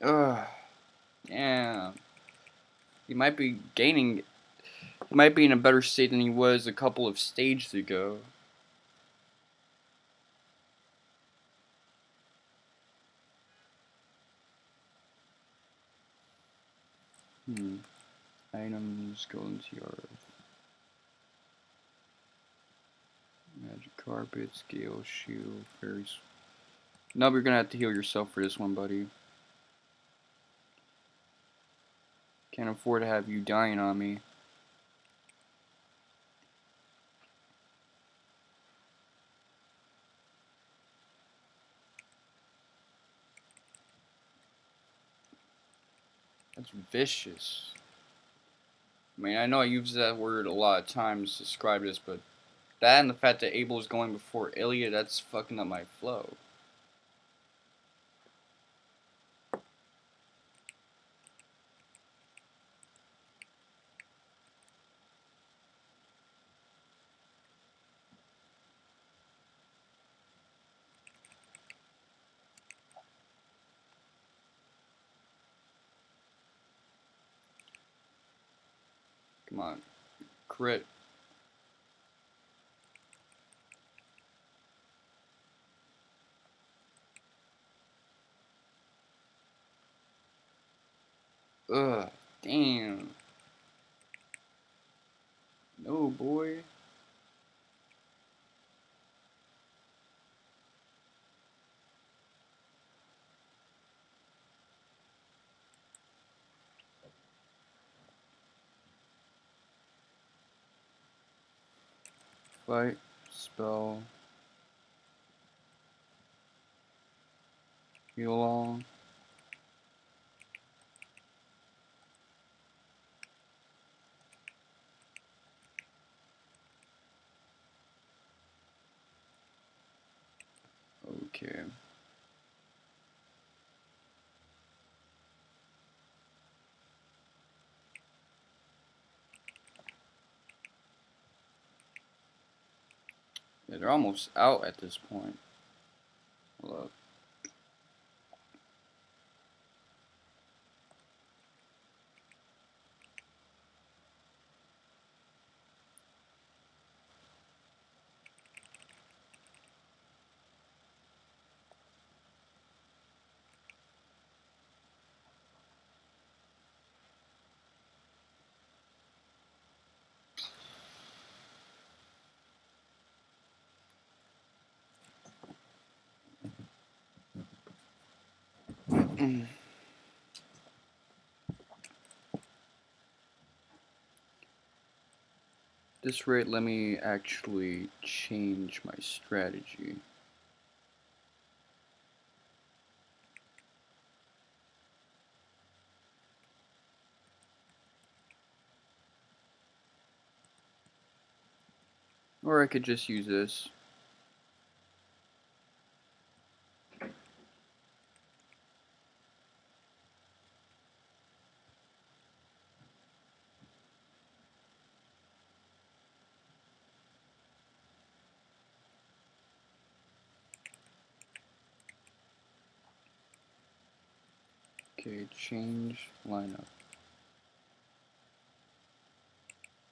Ugh. Damn. He might be gaining. He might be in a better state than he was a couple of stages ago. Items go into your magic carpet, scale, shield, fairies. Nope, you're gonna have to heal yourself for this one, buddy. Can't afford to have you dying on me. That's vicious. I mean, I know I use that word a lot of times to describe this, but that and the fact that Abel is going before Ilya, that's fucking up my flow. Come on. Crit. Ugh. Damn. No, boy. Fight. Spell. Heal all. Okay. Yeah, they're almost out at this point. Hold up. This rate, let me actually change my strategy. Or I could just use this. Okay, change lineup.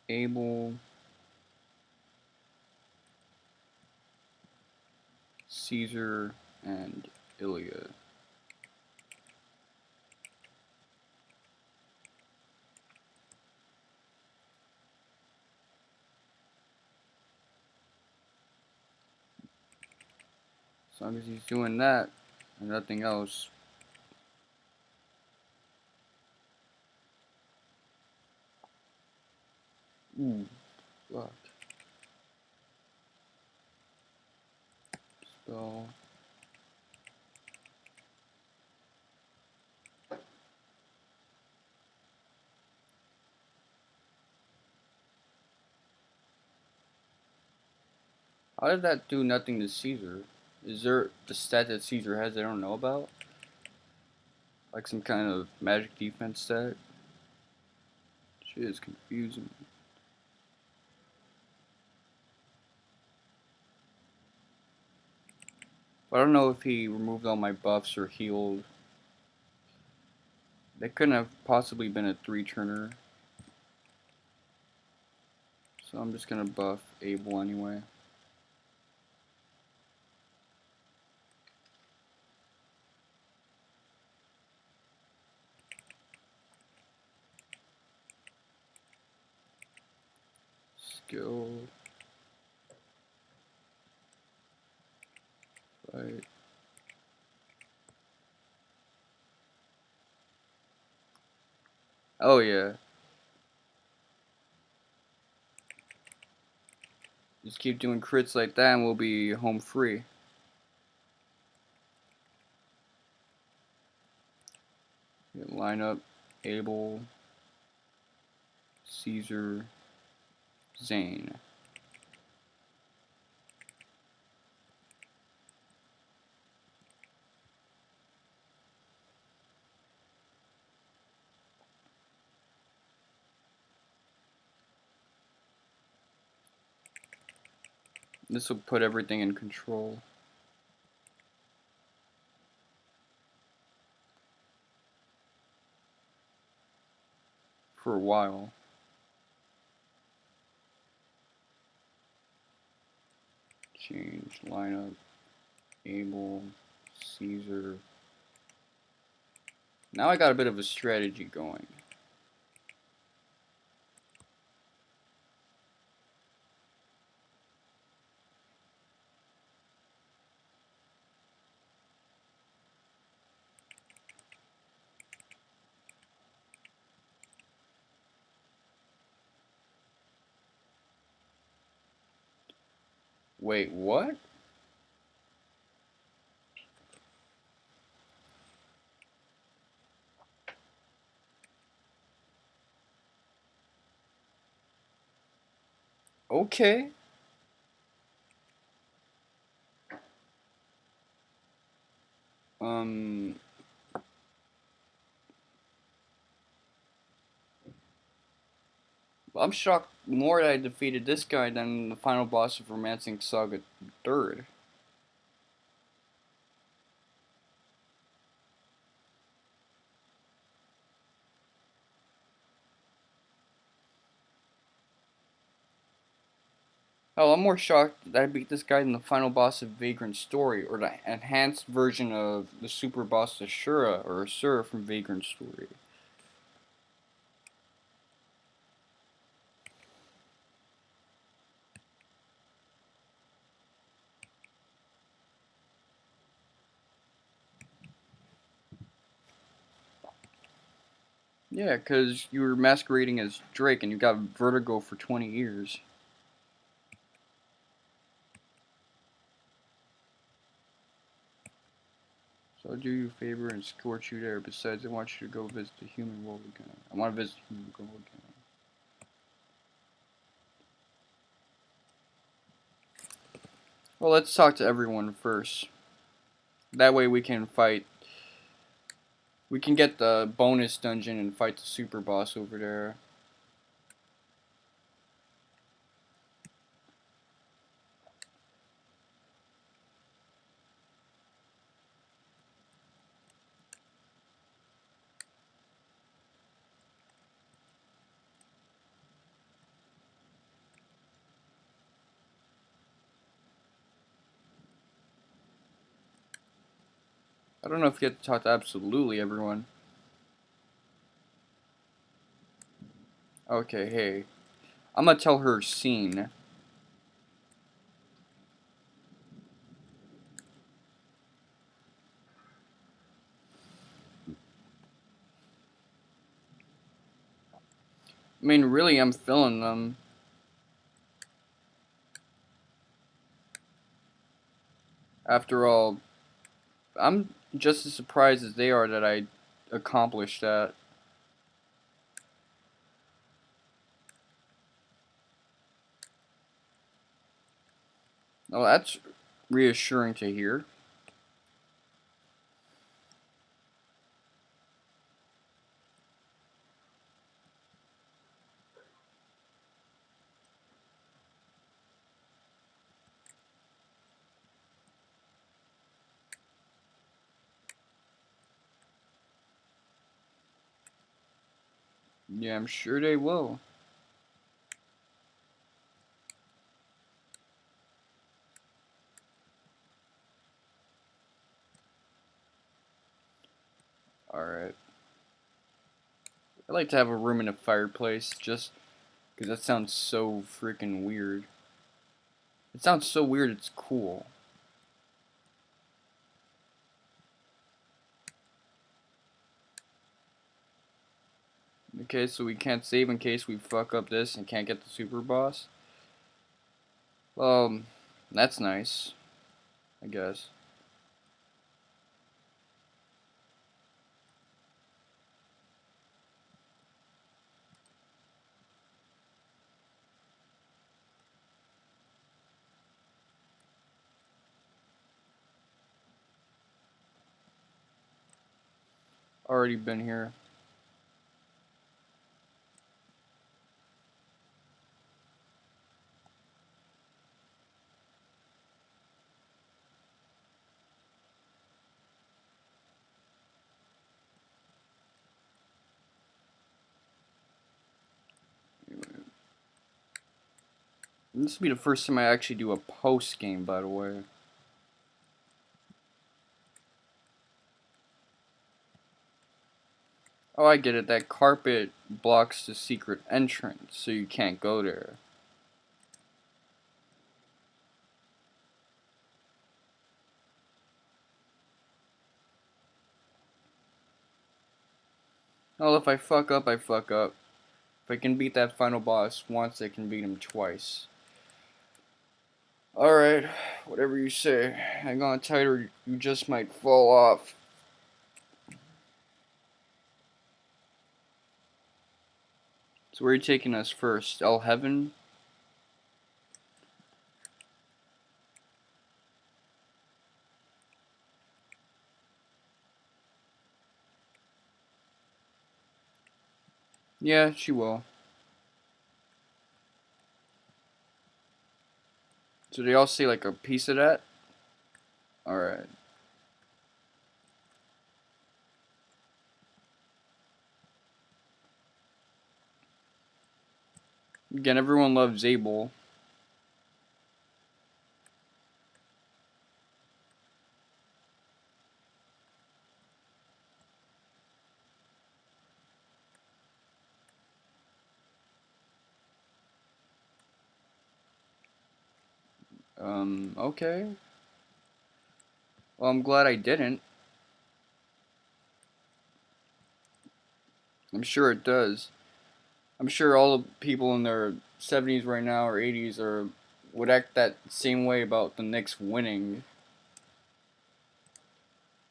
Abel, Caesar, and Ilya. As long as he's doing that and nothing else. Ooh, fuck. Spell. How did that do nothing to Caesar? Is there the stat that Caesar has I don't know about? Like some kind of magic defense stat? Shit is confusing. But I don't know if he removed all my buffs or healed. That couldn't have possibly been a 3-turner. So I'm just gonna buff Abel anyway. Skill. Fight. Oh yeah. Just keep doing crits like that and we'll be home free. Line up Abel, Caesar, Zane. This will put everything in control. For a while. Change lineup, Abel, Caesar. Now I got a bit of a strategy going. Wait, what? Okay. I'm shocked more that I defeated this guy than the final boss of Romancing Saga 3rd. Hell, I'm more shocked that I beat this guy than the final boss of Vagrant Story, or the enhanced version of the super boss Ashura, or Asura from Vagrant Story. Yeah, because you were masquerading as Drake and you got vertigo for 20 years. So I'll do you a favor and escort you there. Besides, I want you to go visit the human world again. I want to visit the human world again. Well, let's talk to everyone first. That way we can fight. We can get the bonus dungeon and fight the super boss over there. I don't know if you get to talk to absolutely everyone. Okay, hey. I'm gonna tell her scene. I mean, really, I'm feeling them. After all, I'm just as surprised as they are that I accomplished that. Oh, that's reassuring to hear. Yeah, I'm sure they will. Alright. I like to have a room and a fireplace just because that sounds so freaking weird. It sounds so weird, it's cool. Okay, so we can't save in case we fuck up this and can't get the super boss. That's nice, I guess. Already been here. This will be the first time I actually do a post game, by the way. Oh, I get it. That carpet blocks the secret entrance, so you can't go there. Well, if I fuck up, I fuck up. If I can beat that final boss once, I can beat him twice. Alright, whatever you say. Hang on tight or you just might fall off. So where are you taking us first? El Heaven? Yeah, she will. So they all say like a piece of that? Alright. Again, everyone loves Zabel. Okay. Well, I'm glad I didn't. I'm sure it does. I'm sure all the people in their 70s right now or 80s would act that same way about the Knicks winning.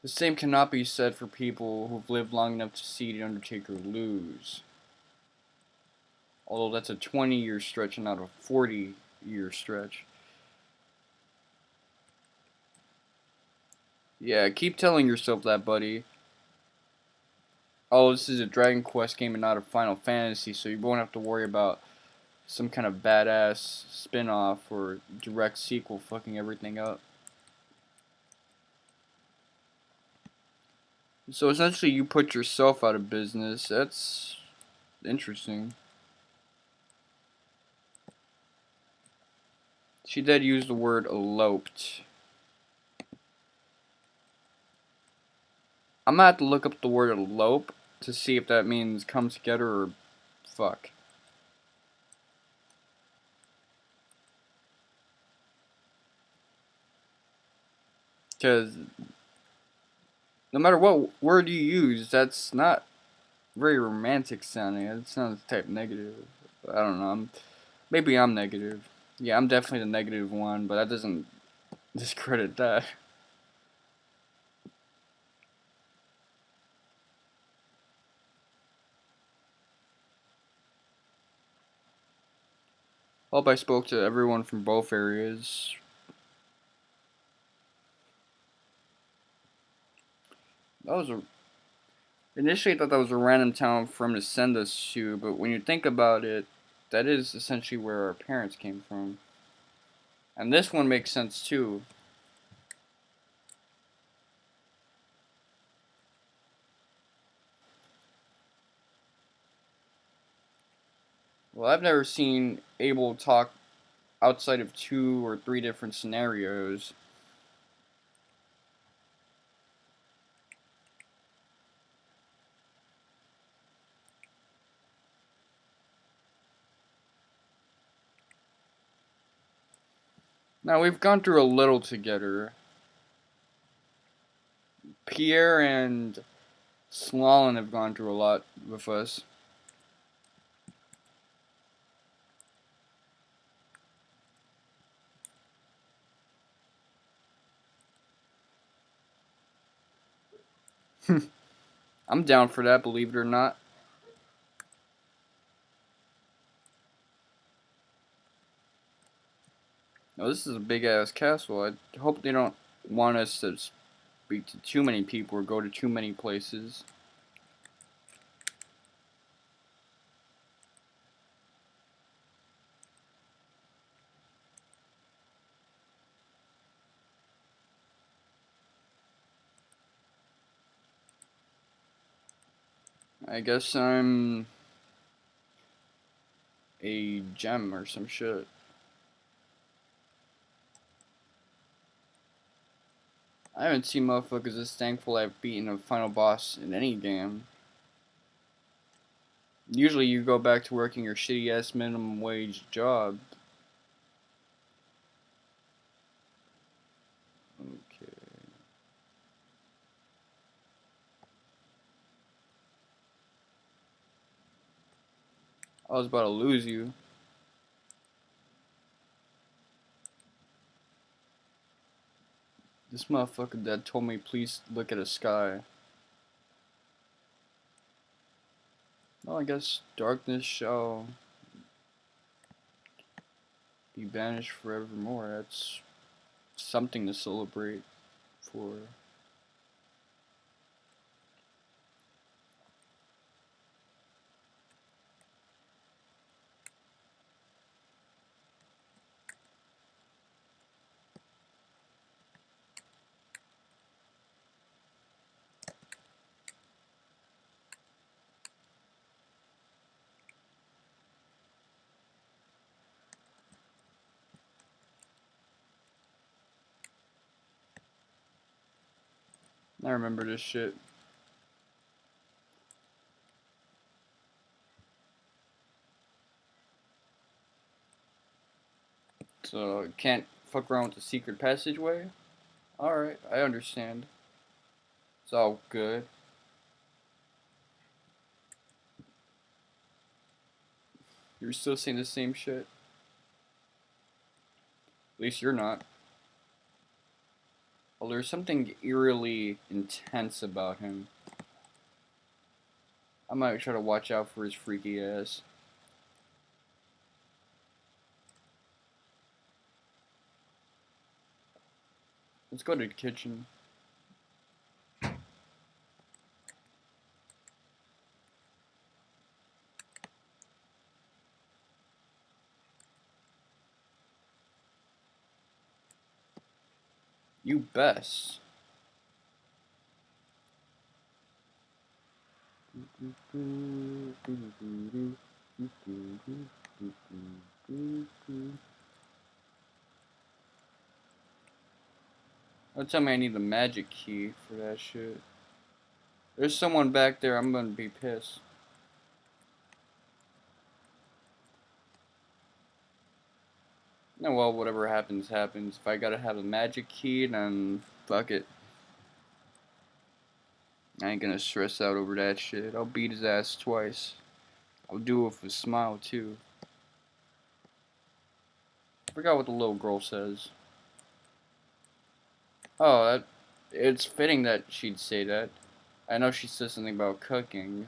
The same cannot be said for people who've lived long enough to see The Undertaker lose. Although that's a 20-year stretch and not a 40-year stretch. Yeah, keep telling yourself that, buddy. Oh, this is a Dragon Quest game and not a Final Fantasy, so you won't have to worry about some kind of badass spin-off or direct sequel fucking everything up. So essentially you put yourself out of business. That's interesting. She did use the word eloped. I'm gonna have to look up the word elope to see if that means come together or fuck. Because no matter what word you use, that's not very romantic sounding. It sounds type negative. I don't know. Maybe I'm negative. Yeah, I'm definitely the negative one, but that doesn't discredit that. Hope I spoke to everyone from both areas. That was a Initially, I thought that was a random town for him to send us to, but when you think about it, that is essentially where our parents came from. And this one makes sense too. Well, I've never seen Abel talk outside of 2 or 3 different scenarios. Now, we've gone through a little together. Pierre and Slalin have gone through a lot with us. I'm down for that, believe it or not. Oh, this is a big ass castle. I hope they don't want us to speak to too many people or go to too many places. I guess I'm a gem or some shit. I haven't seen motherfuckers this thankful I've beaten a final boss in any game. Usually you go back to working your shitty ass minimum wage job. Okay. I was about to lose you. This motherfucker that told me please look at the sky. Well, I guess darkness shall be banished forevermore. That's something to celebrate for. I remember this shit. So, can't fuck around with the secret passageway? Alright, I understand. It's all good. You're still saying the same shit? At least you're not. Well, there's something eerily intense about him. I might try to watch out for his freaky ass. Let's go to the kitchen. You best. Don't tell me I need the magic key for that shit. There's someone back there, I'm gonna be pissed. No, well, whatever happens, happens. If I gotta have a magic key, then fuck it. I ain't gonna stress out over that shit. I'll beat his ass twice. I'll do it with a smile, too. I forgot what the little girl says. Oh, it's fitting that she'd say that. I know she says something about cooking.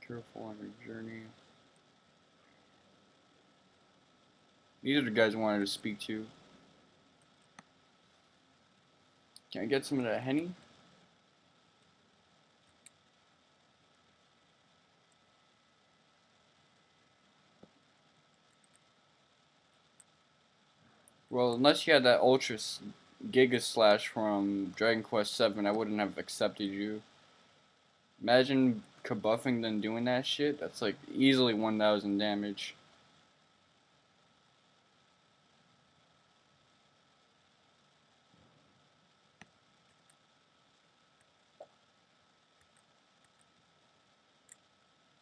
Be careful on your journey. These are the guys I wanted to speak to. Can I get some of that Henny? Well, unless you had that Giga Slash from Dragon Quest 7, I wouldn't have accepted you. Imagine kabuffing then doing that shit. That's like easily 1,000 damage.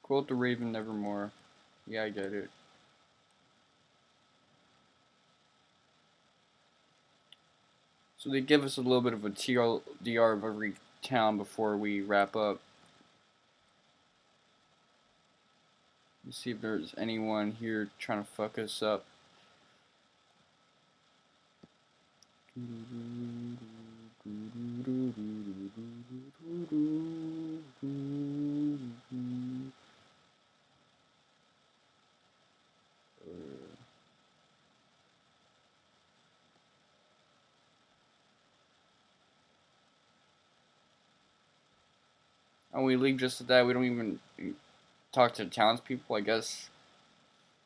Quote the Raven Nevermore. Yeah, I get it. So they give us a little bit of a TLDR of every town before we wrap up. Let's see if there's anyone here trying to fuck us up. And we leave just at that. We don't even talk to the townspeople, I guess.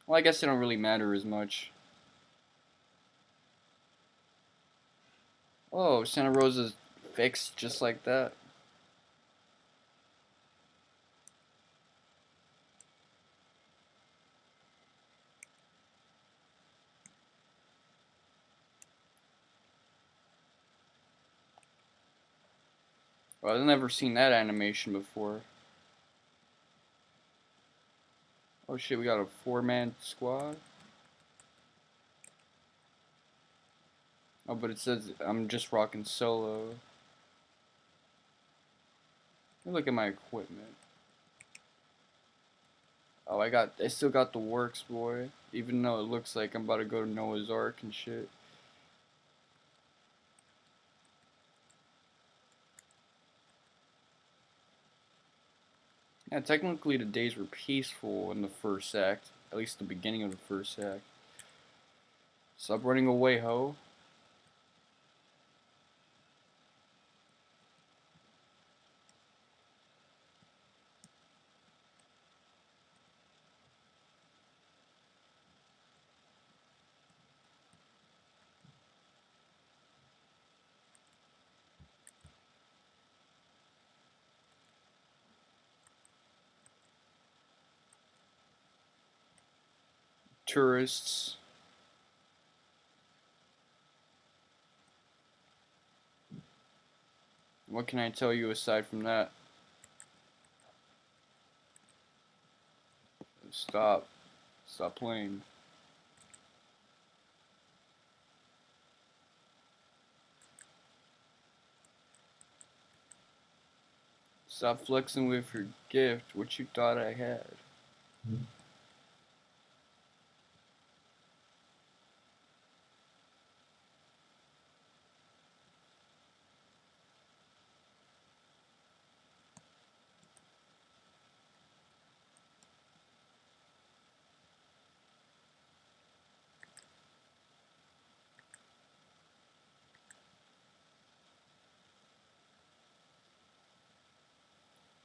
Well, I guess they don't really matter as much. Oh, Santa Rosa's fixed just like that. Well, I've never seen that animation before. Oh shit, we got a 4-man squad? Oh, but it says I'm just rocking solo. Look at my equipment. Oh, I still got the works, boy. Even though it looks like I'm about to go to Noah's Ark and shit. Yeah, technically the days were peaceful in the first act. At least the beginning of the first act. Stop running away, ho. Tourists. What can I tell you aside from that? Stop. Stop playing. Stop flexing with your gift, what you thought I had.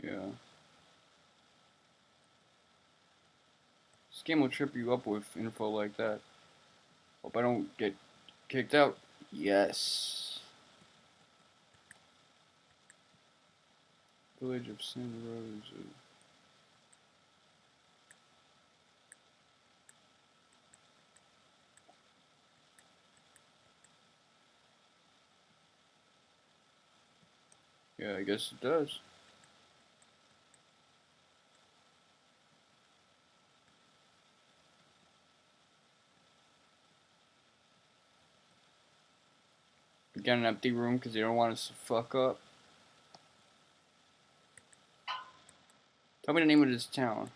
Yeah. This game will trip you up with info like that. Hope I don't get kicked out. Yes. Village of Santa Rosa. Yeah, I guess it does. We got an empty room because they don't want us to fuck up. Tell me the name of this town.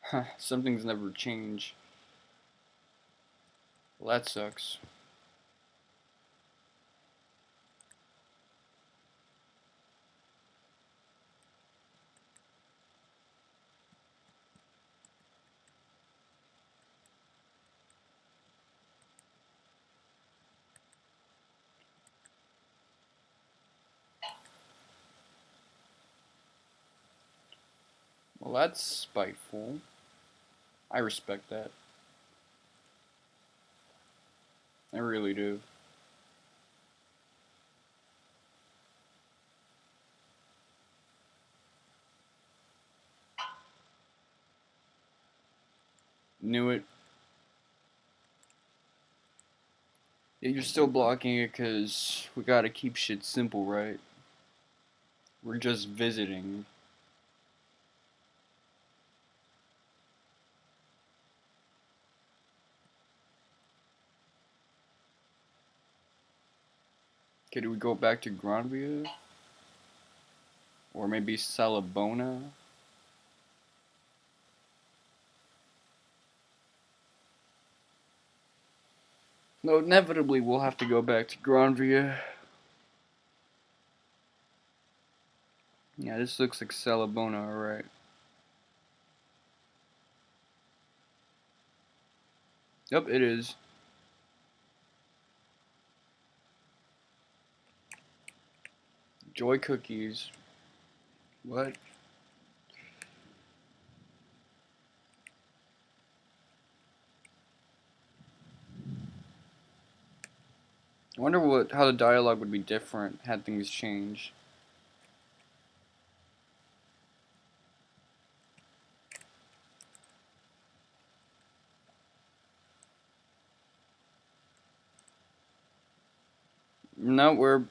Huh, some things never change. Well, that sucks. Well, that's spiteful. I respect that. I really do. Knew it. Yeah, you're still blocking it because we gotta keep shit simple, right? We're just visiting. Okay, do we go back to Granvia? Or maybe Salabona? No, inevitably we'll have to go back to Granvia. Yeah, this looks like Salabona, alright. Yep, it is. Joy cookies. What? I wonder how the dialogue would be different had things changed. No, we're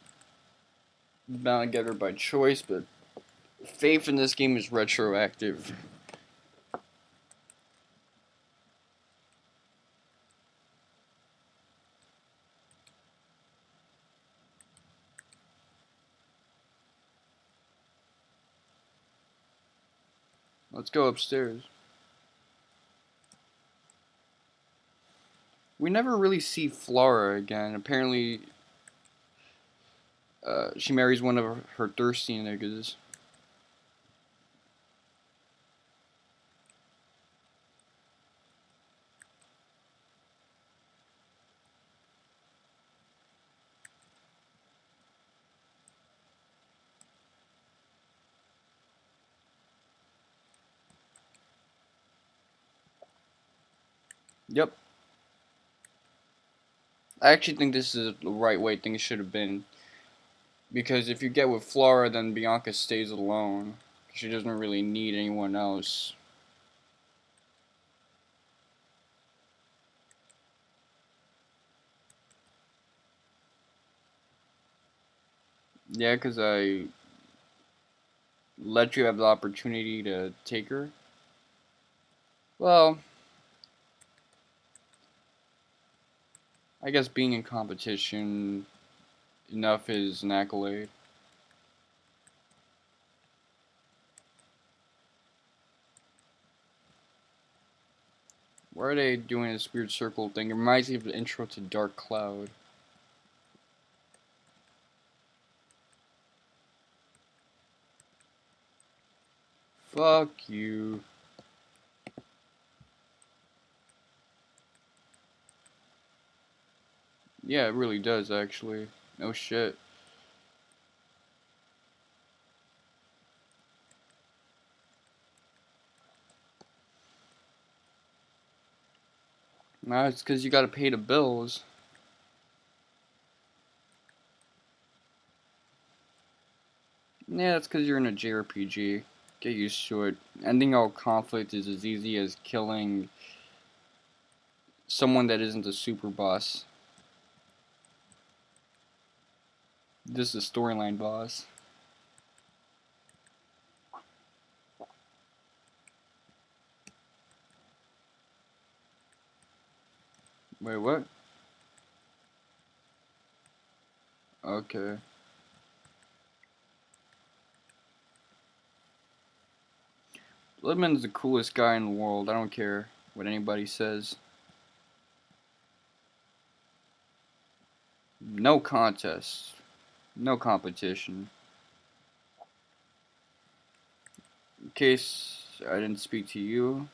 bound to get her by choice, but faith in this game is retroactive. Let's go upstairs. We never really see Flora again. Apparently, she marries one of her thirsty niggas. Yep. I actually think this is the right way things should have been. Because if you get with Flora, then Bianca stays alone. She doesn't really need anyone else. Yeah, because I let you have the opportunity to take her. Well, I guess being in competition enough is an accolade. Why are they doing this weird circle thing? It reminds me of the intro to Dark Cloud. Fuck you. Yeah, it really does, actually. No shit. Nah, it's because you gotta pay the bills. Yeah, that's because you're in a JRPG. Get used to it. Ending all conflict is as easy as killing someone that isn't a super boss. This is a storyline boss. Wait, what? Okay. Lidman's the coolest guy in the world. I don't care what anybody says. No contest. No competition. In case I didn't speak to you,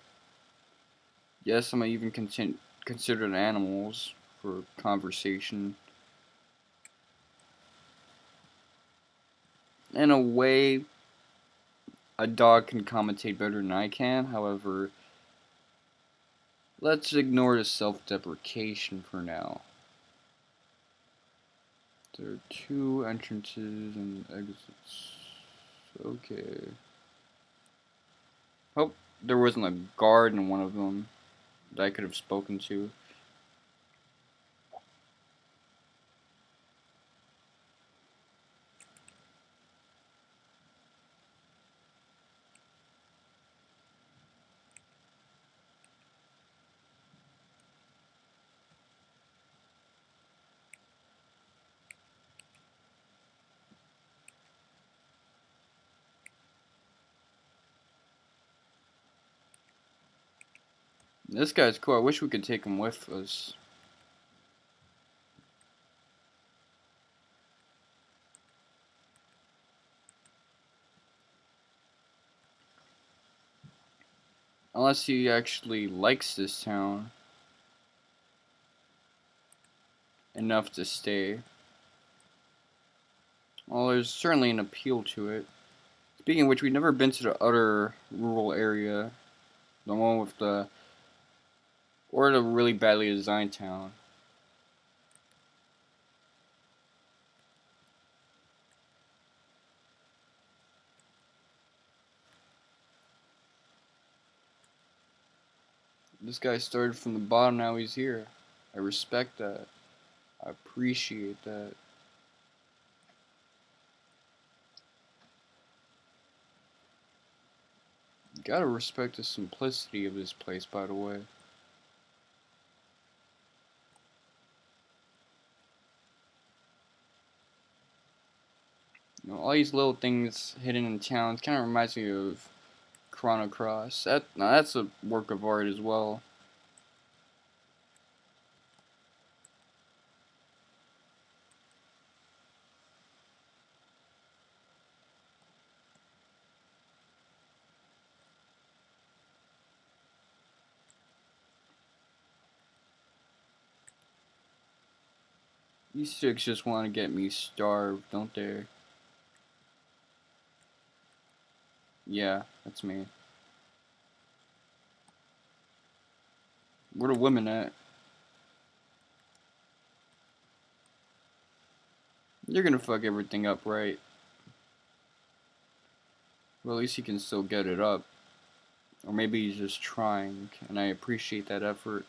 yes, I'm even considered animals for conversation. In a way, a dog can commentate better than I can. However, let's ignore the self-deprecation for now. There are 2 entrances and exits. Okay. Hope there wasn't a guard in one of them that I could have spoken to. This guy's cool. I wish we could take him with us. Unless he actually likes this town enough to stay. Well, there's certainly an appeal to it. Speaking of which, we've never been to the other rural area. The one with the... or the really badly designed town. This guy started from the bottom, now he's here. I respect that. I appreciate that. Gotta respect the simplicity of this place, by the way. You know, all these little things hidden in towns kind of reminds me of Chrono Cross. Now that's a work of art as well. These chicks just want to get me starved, don't they? Yeah, that's me. Where the women at? You're gonna fuck everything up, right? Well, at least he can still get it up. Or maybe he's just trying, and I appreciate that effort.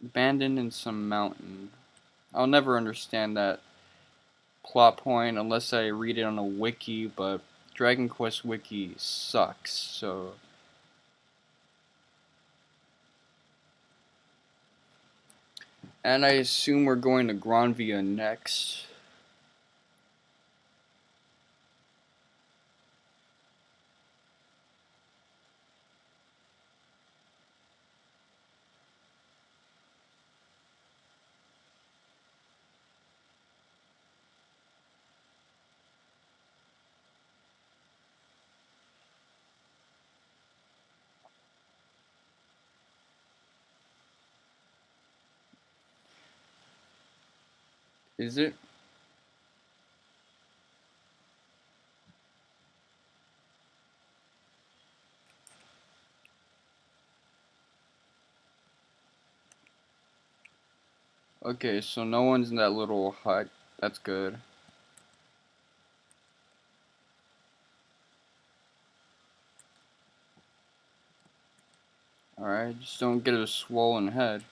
Abandoned in some mountain. I'll never understand that plot point unless I read it on a wiki, but Dragon Quest wiki sucks, so... And I assume we're going to Granvia next. Is it? Okay, so no one's in that little hut. That's good. Alright, just don't get a swollen head.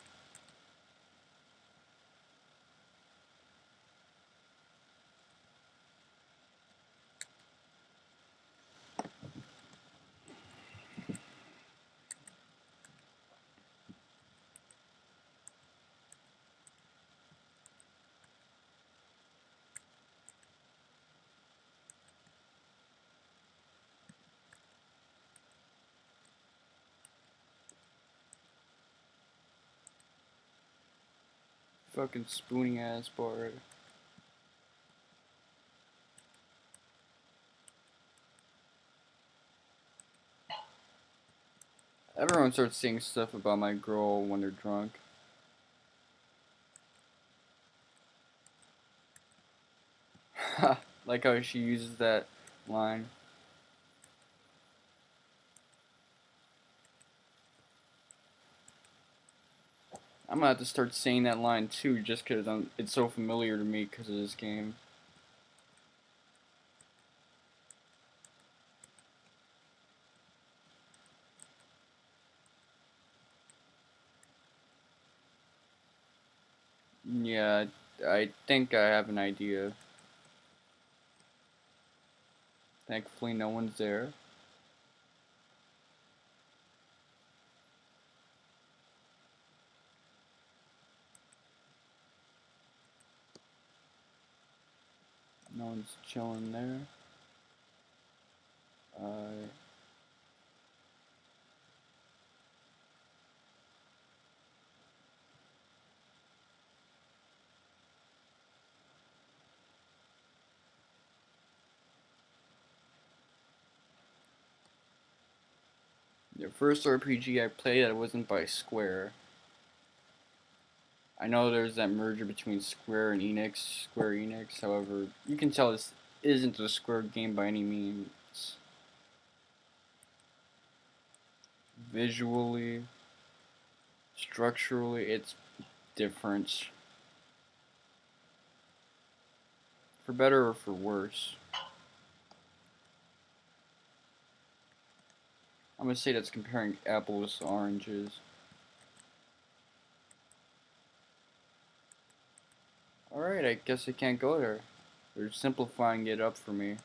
Fucking spoony ass bar. Everyone starts saying stuff about my girl when they're drunk. Like how she uses that line. I'm gonna have to start saying that line too, just because it's so familiar to me because of this game. Yeah, I think I have an idea. Thankfully, no one's there. No one's chilling there. Uh, the first RPG I played that wasn't by Square. I know there's that merger between Square and Square Enix. However, you can tell this isn't a Square game by any means. Visually, structurally, it's different. For better or for worse. I'm gonna say that's comparing apples to oranges. Alright, I guess I can't go there. They're simplifying it up for me.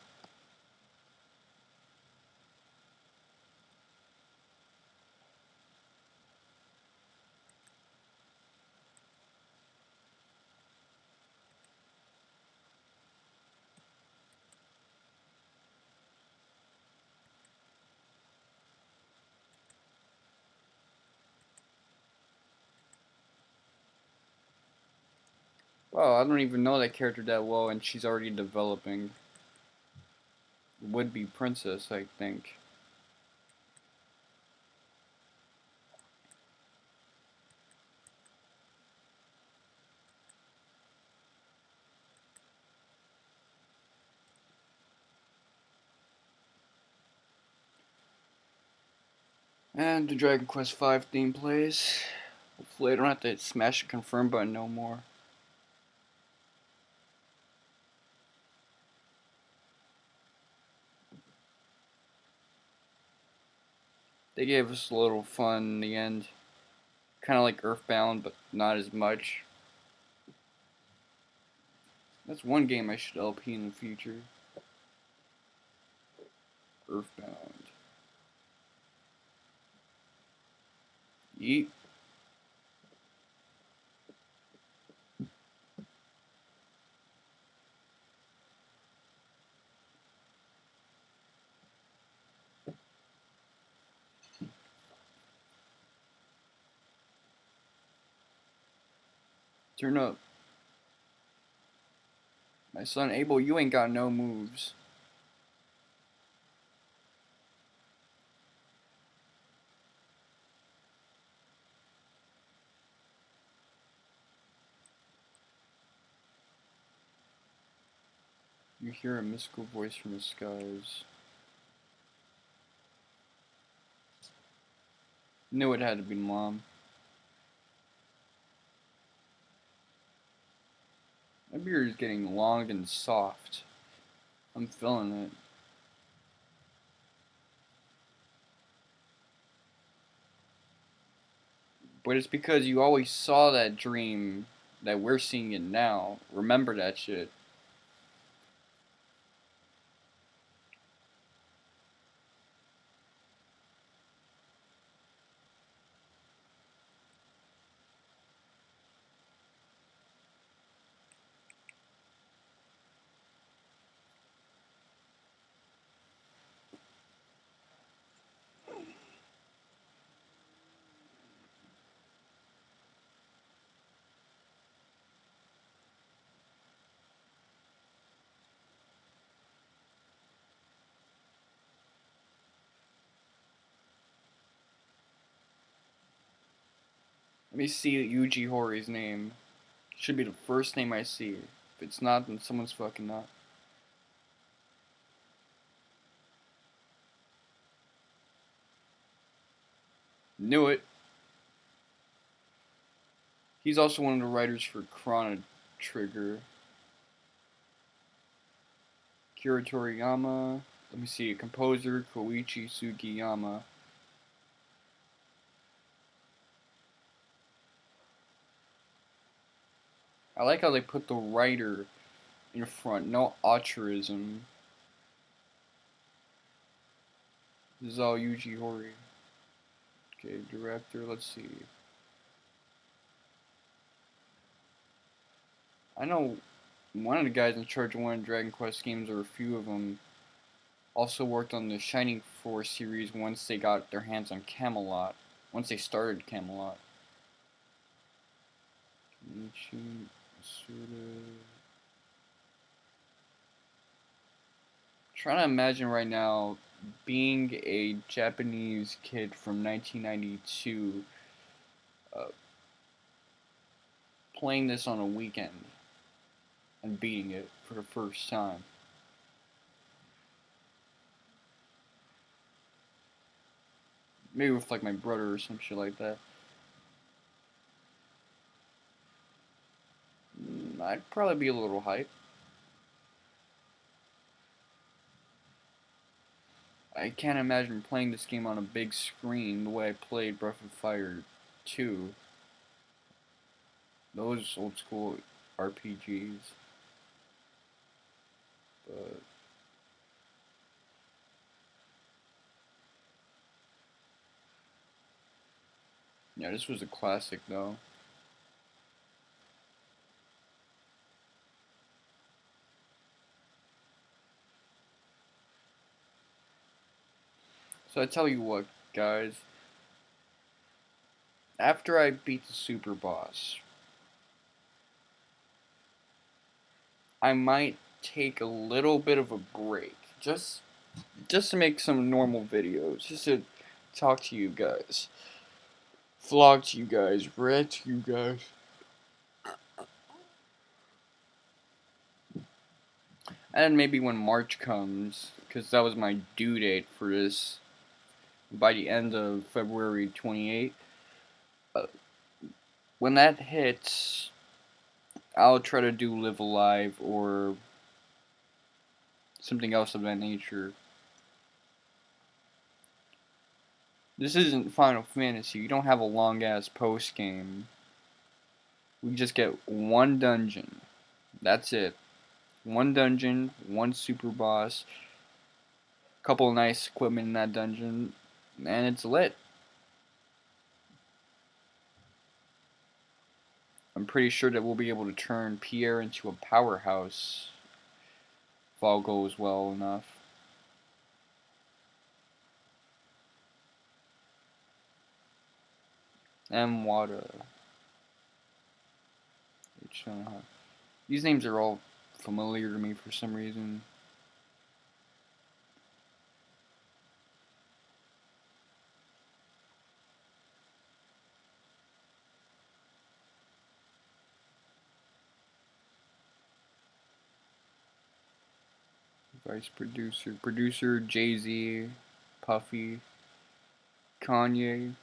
Wow, I don't even know that character that well, and she's already developing. Would-be princess, I think. And the Dragon Quest V theme plays. Hopefully I don't have to smash the confirm button no more. They gave us a little fun in the end. Kind of like Earthbound, but not as much. That's one game I should LP in the future. Earthbound. Yeet. Turn up. My son Abel, you ain't got no moves. You hear a mystical voice from the skies. Knew it had to be Mom. My beard is getting long and soft. I'm feeling it. But it's because you always saw that dream that we're seeing it now. Remember that shit. Let me see Yuji Hoari's name. Should be the first name I see. If it's not, then someone's fucking not. Knew it. He's also one of the writers for Chrono Trigger. Kira Toriyama. Let me see. Composer Koichi Sugiyama. I like how they put the writer in front. No authorism. This is all Yuji Horii. Okay, director. Let's see. I know one of the guys in charge of one of Dragon Quest games, or a few of them, also worked on the Shining Force series once they got their hands on Camelot. Once they started Camelot. Trying to imagine right now being a Japanese kid from 1992 playing this on a weekend and beating it for the first time. Maybe with like my brother or some shit like that. I'd probably be a little hyped. I can't imagine playing this game on a big screen the way I played Breath of Fire 2. Those old school RPGs. But yeah, this was a classic though. So I tell you what, guys. After I beat the super boss, I might take a little bit of a break. Just to make some normal videos. Just to talk to you guys. Vlog to you guys. Read to you guys. And maybe when March comes, because that was my due date for this, by the end of February 28th, when that hits, I'll try to do Live Alive or something else of that nature. This isn't Final Fantasy. You don't have a long ass post game. We just get one dungeon. That's it. One dungeon, one super boss, a couple of nice equipment in that dungeon, and it's lit. I'm pretty sure that we'll be able to turn Pierre into a powerhouse if all goes well enough. And water. These names are all familiar to me for some reason. Vice producer Jay-Z, Puffy, Kanye.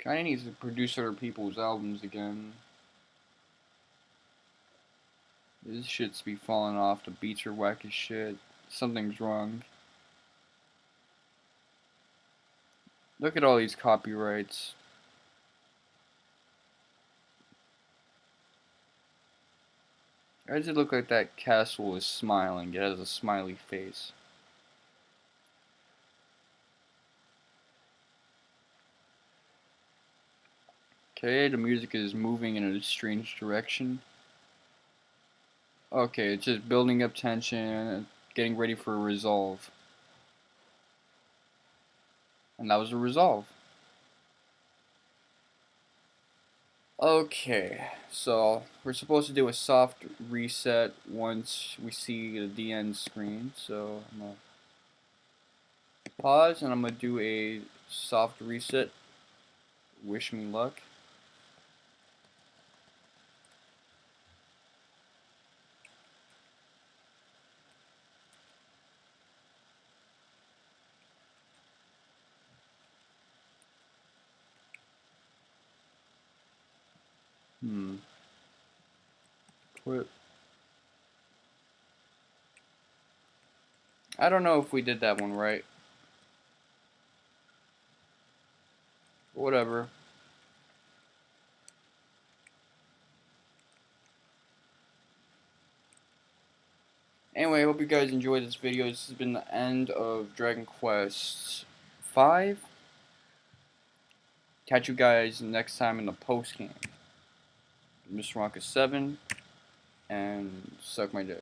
Kanye needs to produce other people's albums again. This shit's be falling off. The beats are whack as shit. Something's wrong. Look at all these copyrights. Why does it look like that castle is smiling? It has a smiley face. Okay, the music is moving in a strange direction. Okay, it's just building up tension, getting ready for a resolve. And that was a resolve. Okay, so we're supposed to do a soft reset once we see the end screen. So I'm gonna pause and I'm gonna do a soft reset. Wish me luck. Quit. I don't know if we did that one right. Whatever. Anyway, I hope you guys enjoyed this video. This has been the end of Dragon Quest V. Catch you guys next time in the post game. Mr. Ronka 7 and suck my dick.